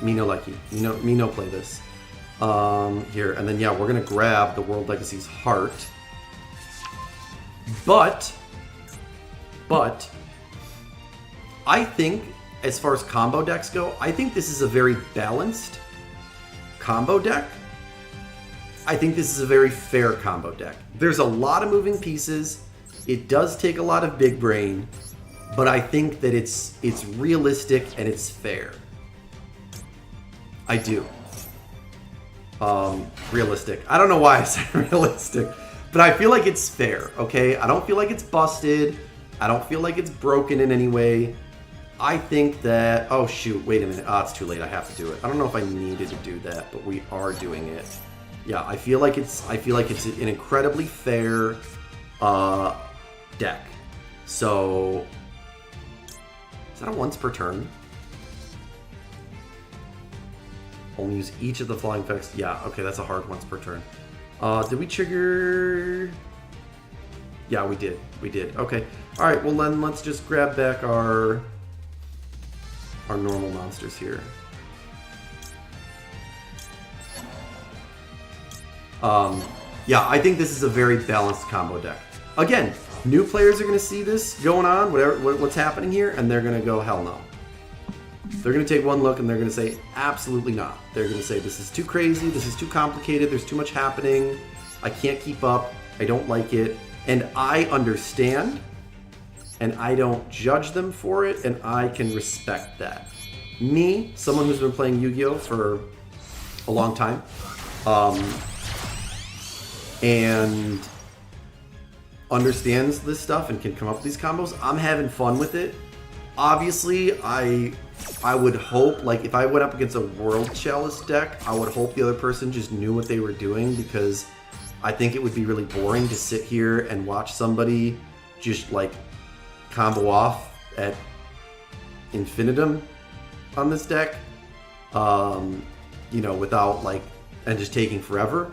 Me no likey. Me no play this. Here, and then yeah, we're gonna grab the World Legacy's Heart. But I think, as far as combo decks go, I think this is a very balanced combo deck. I think this is a very fair combo deck. There's a lot of moving pieces. It does take a lot of big brain, but I think that it's realistic and it's fair. I do. Realistic. I don't know why I said realistic, but I feel like it's fair, okay? I don't feel like it's busted. I don't feel like it's broken in any way. I think that... Oh, shoot. Wait a minute. It's too late. I have to do it. I don't know if I needed to do that, but we are doing it. Yeah, I feel like it's an incredibly fair deck. So... Is that a once per turn? Only use each of the flying effects. Yeah, okay, that's a hard once per turn. Did we trigger... Yeah, we did. Okay. Alright, well then let's just grab back our normal monsters here. Yeah, I think this is a very balanced combo deck. Again, new players are going to see this going on, what's happening here, and they're going to go, hell no. They're going to take one look and they're going to say, absolutely not. They're going to say, this is too crazy, this is too complicated, there's too much happening, I can't keep up, I don't like it. And I understand, and I don't judge them for it, and I can respect that. Me, someone who's been playing Yu-Gi-Oh! For a long time, and understands this stuff and can come up with these combos, I'm having fun with it. Obviously, I would hope, like, if I went up against a World Chalice deck, I would hope the other person just knew what they were doing, because I think it would be really boring to sit here and watch somebody just, like, combo off at infinitum on this deck, you know, without, like, and just taking forever.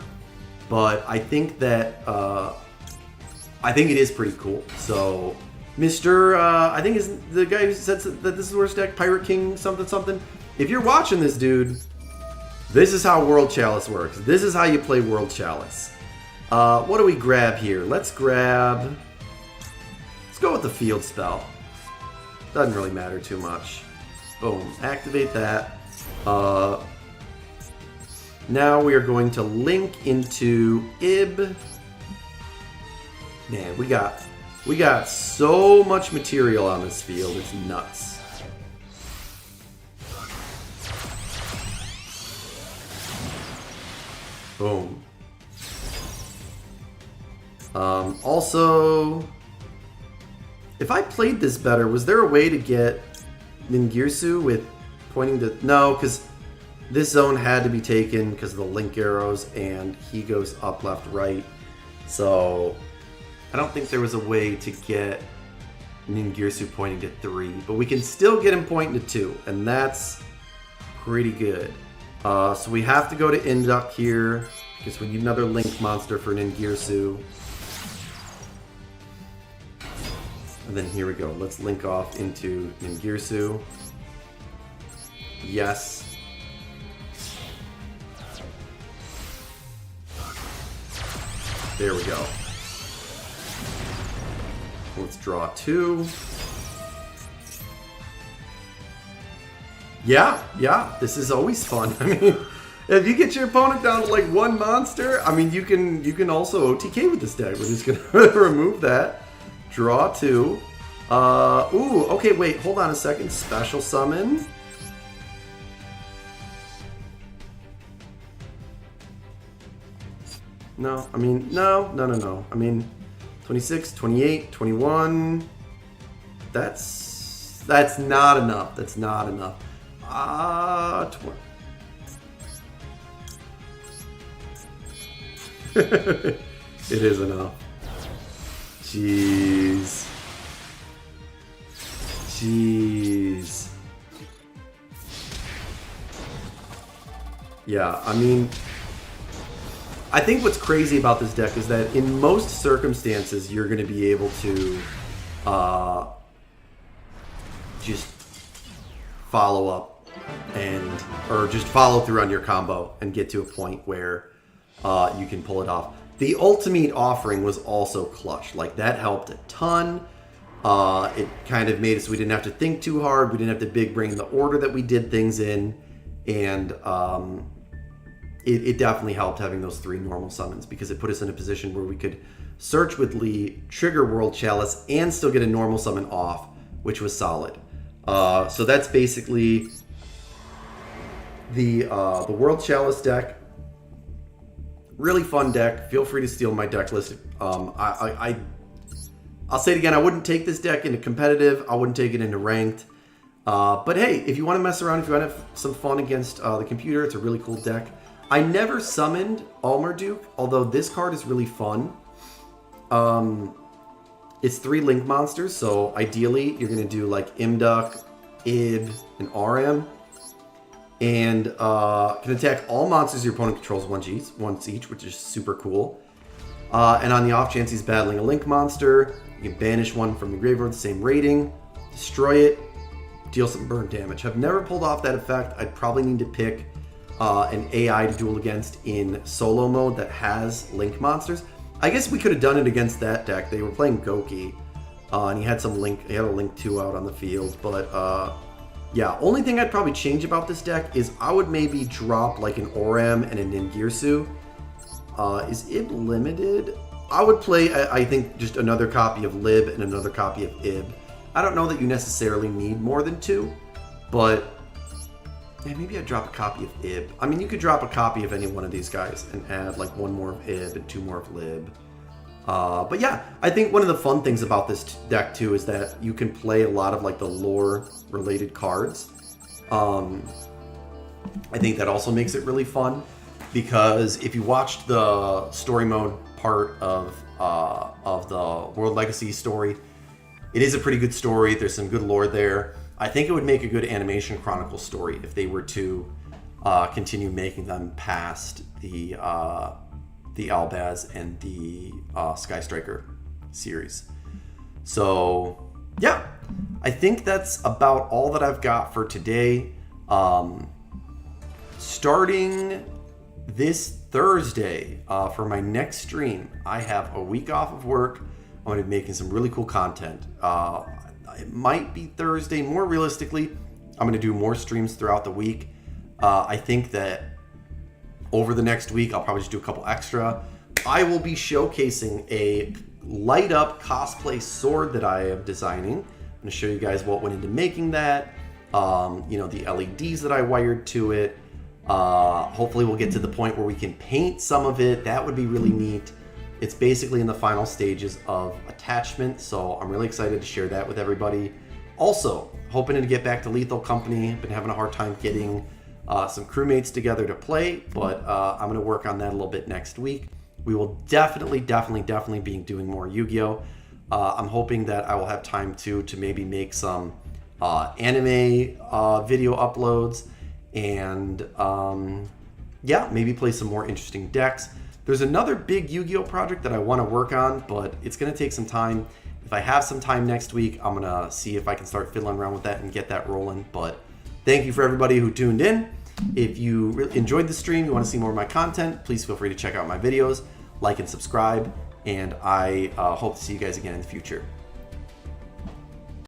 But I think that, I think it is pretty cool. So, Mr. I think is the guy who said that this is the worst deck, Pirate King something something. If you're watching this, dude, this is how World Chalice works. This is how you play World Chalice. What do we grab here? Let's go with the field spell. Doesn't really matter too much. Boom, activate that. Now we are going to link into Ib. Man, we got so much material on this field, it's nuts. Boom. Also, if I played this better, was there a way to get Ningirsu with pointing to... No, because this zone had to be taken because of the link arrows, and he goes up, left, right. So I don't think there was a way to get Ningirsu pointing to 3, but we can still get him pointing to 2, and that's pretty good. So we have to go to Induck here, because we need another link monster for Ningirsu. And then here we go. Let's link off into Ningirsu. Yes. There we go. Let's draw 2. Yeah, this is always fun. I mean, if you get your opponent down to like 1 monster, I mean, you can also OTK with this deck. We're just gonna remove that. Draw 2. Ooh, okay, wait, hold on a second. Special summon. No, I mean, no. I mean, 26, 28, 21. That's not enough. That's not enough. 20. It is enough. Jeez. Yeah, I mean, I think what's crazy about this deck is that in most circumstances, you're going to be able to just follow up or just follow through on your combo and get to a point where you can pull it off. The Ultimate Offering was also clutch. Like, that helped a ton. It kind of made it so we didn't have to think too hard. We didn't have to big brain the order that we did things in. And it definitely helped having those 3 normal summons, because it put us in a position where we could search with Lee, trigger World Chalice, and still get a normal summon off, which was solid. So that's basically the World Chalice deck. Really fun deck. Feel free to steal my deck list. I'll say it again. I wouldn't take this deck into competitive. I wouldn't take it into ranked. But hey, if you want to mess around, if you want to have some fun against the computer, it's a really cool deck. I never summoned Almarduke, although this card is really fun. It's 3 link monsters, so ideally you're going to do like Imduk, Ib, and RM. And can attack all monsters your opponent controls once each, which is super cool. And on the off chance he's battling a link monster, you can banish one from the graveyard, the same rating, destroy it, deal some burn damage. I've never pulled off that effect. I'd probably need to pick an AI to duel against in solo mode that has link monsters. I guess we could have done it against that deck. They were playing Goki, and he had a link 2 out on the field, but yeah, only thing I'd probably change about this deck is I would maybe drop like an Oram and a Ningirsu. Is Ib limited? I would play, I think, just another copy of Lib and another copy of Ib. I don't know that you necessarily need more than 2, but yeah, maybe I'd drop a copy of Ib. I mean, you could drop a copy of any one of these guys and add like 1 more of Ib and 2 more of Lib. But yeah, I think one of the fun things about this deck too is that you can play a lot of like the lore related cards. I think that also makes it really fun, because if you watched the story mode part of the World Legacy story, it is a pretty good story. There's some good lore there. I think it would make a good Animation Chronicle story if they were to continue making them past the Albaz and the Sky Striker series. So yeah, I think that's about all that I've got for today. Starting this Thursday for my next stream, I have a week off of work. I'm going to be making some really cool content. It might be Thursday. More realistically, I'm going to do more streams throughout the week. I think that over the next week, I'll probably just do a couple extra. I will be showcasing a light up cosplay sword that I am designing. I'm going to show you guys what went into making that. The LEDs that I wired to it. Hopefully we'll get to the point where we can paint some of it. That would be really neat. It's basically in the final stages of attachment, so I'm really excited to share that with everybody. Also, hoping to get back to Lethal Company. Been having a hard time getting some crewmates together to play, but I'm going to work on that a little bit next week. We will definitely be doing more Yu-Gi-Oh! I'm hoping that I will have time to maybe make some anime video uploads, and maybe play some more interesting decks. There's another big Yu-Gi-Oh! Project that I want to work on, but it's going to take some time. If I have some time next week, I'm going to see if I can start fiddling around with that and get that rolling. But thank you for everybody who tuned in. If you really enjoyed the stream, you want to see more of my content, please feel free to check out my videos, like and subscribe, and I hope to see you guys again in the future.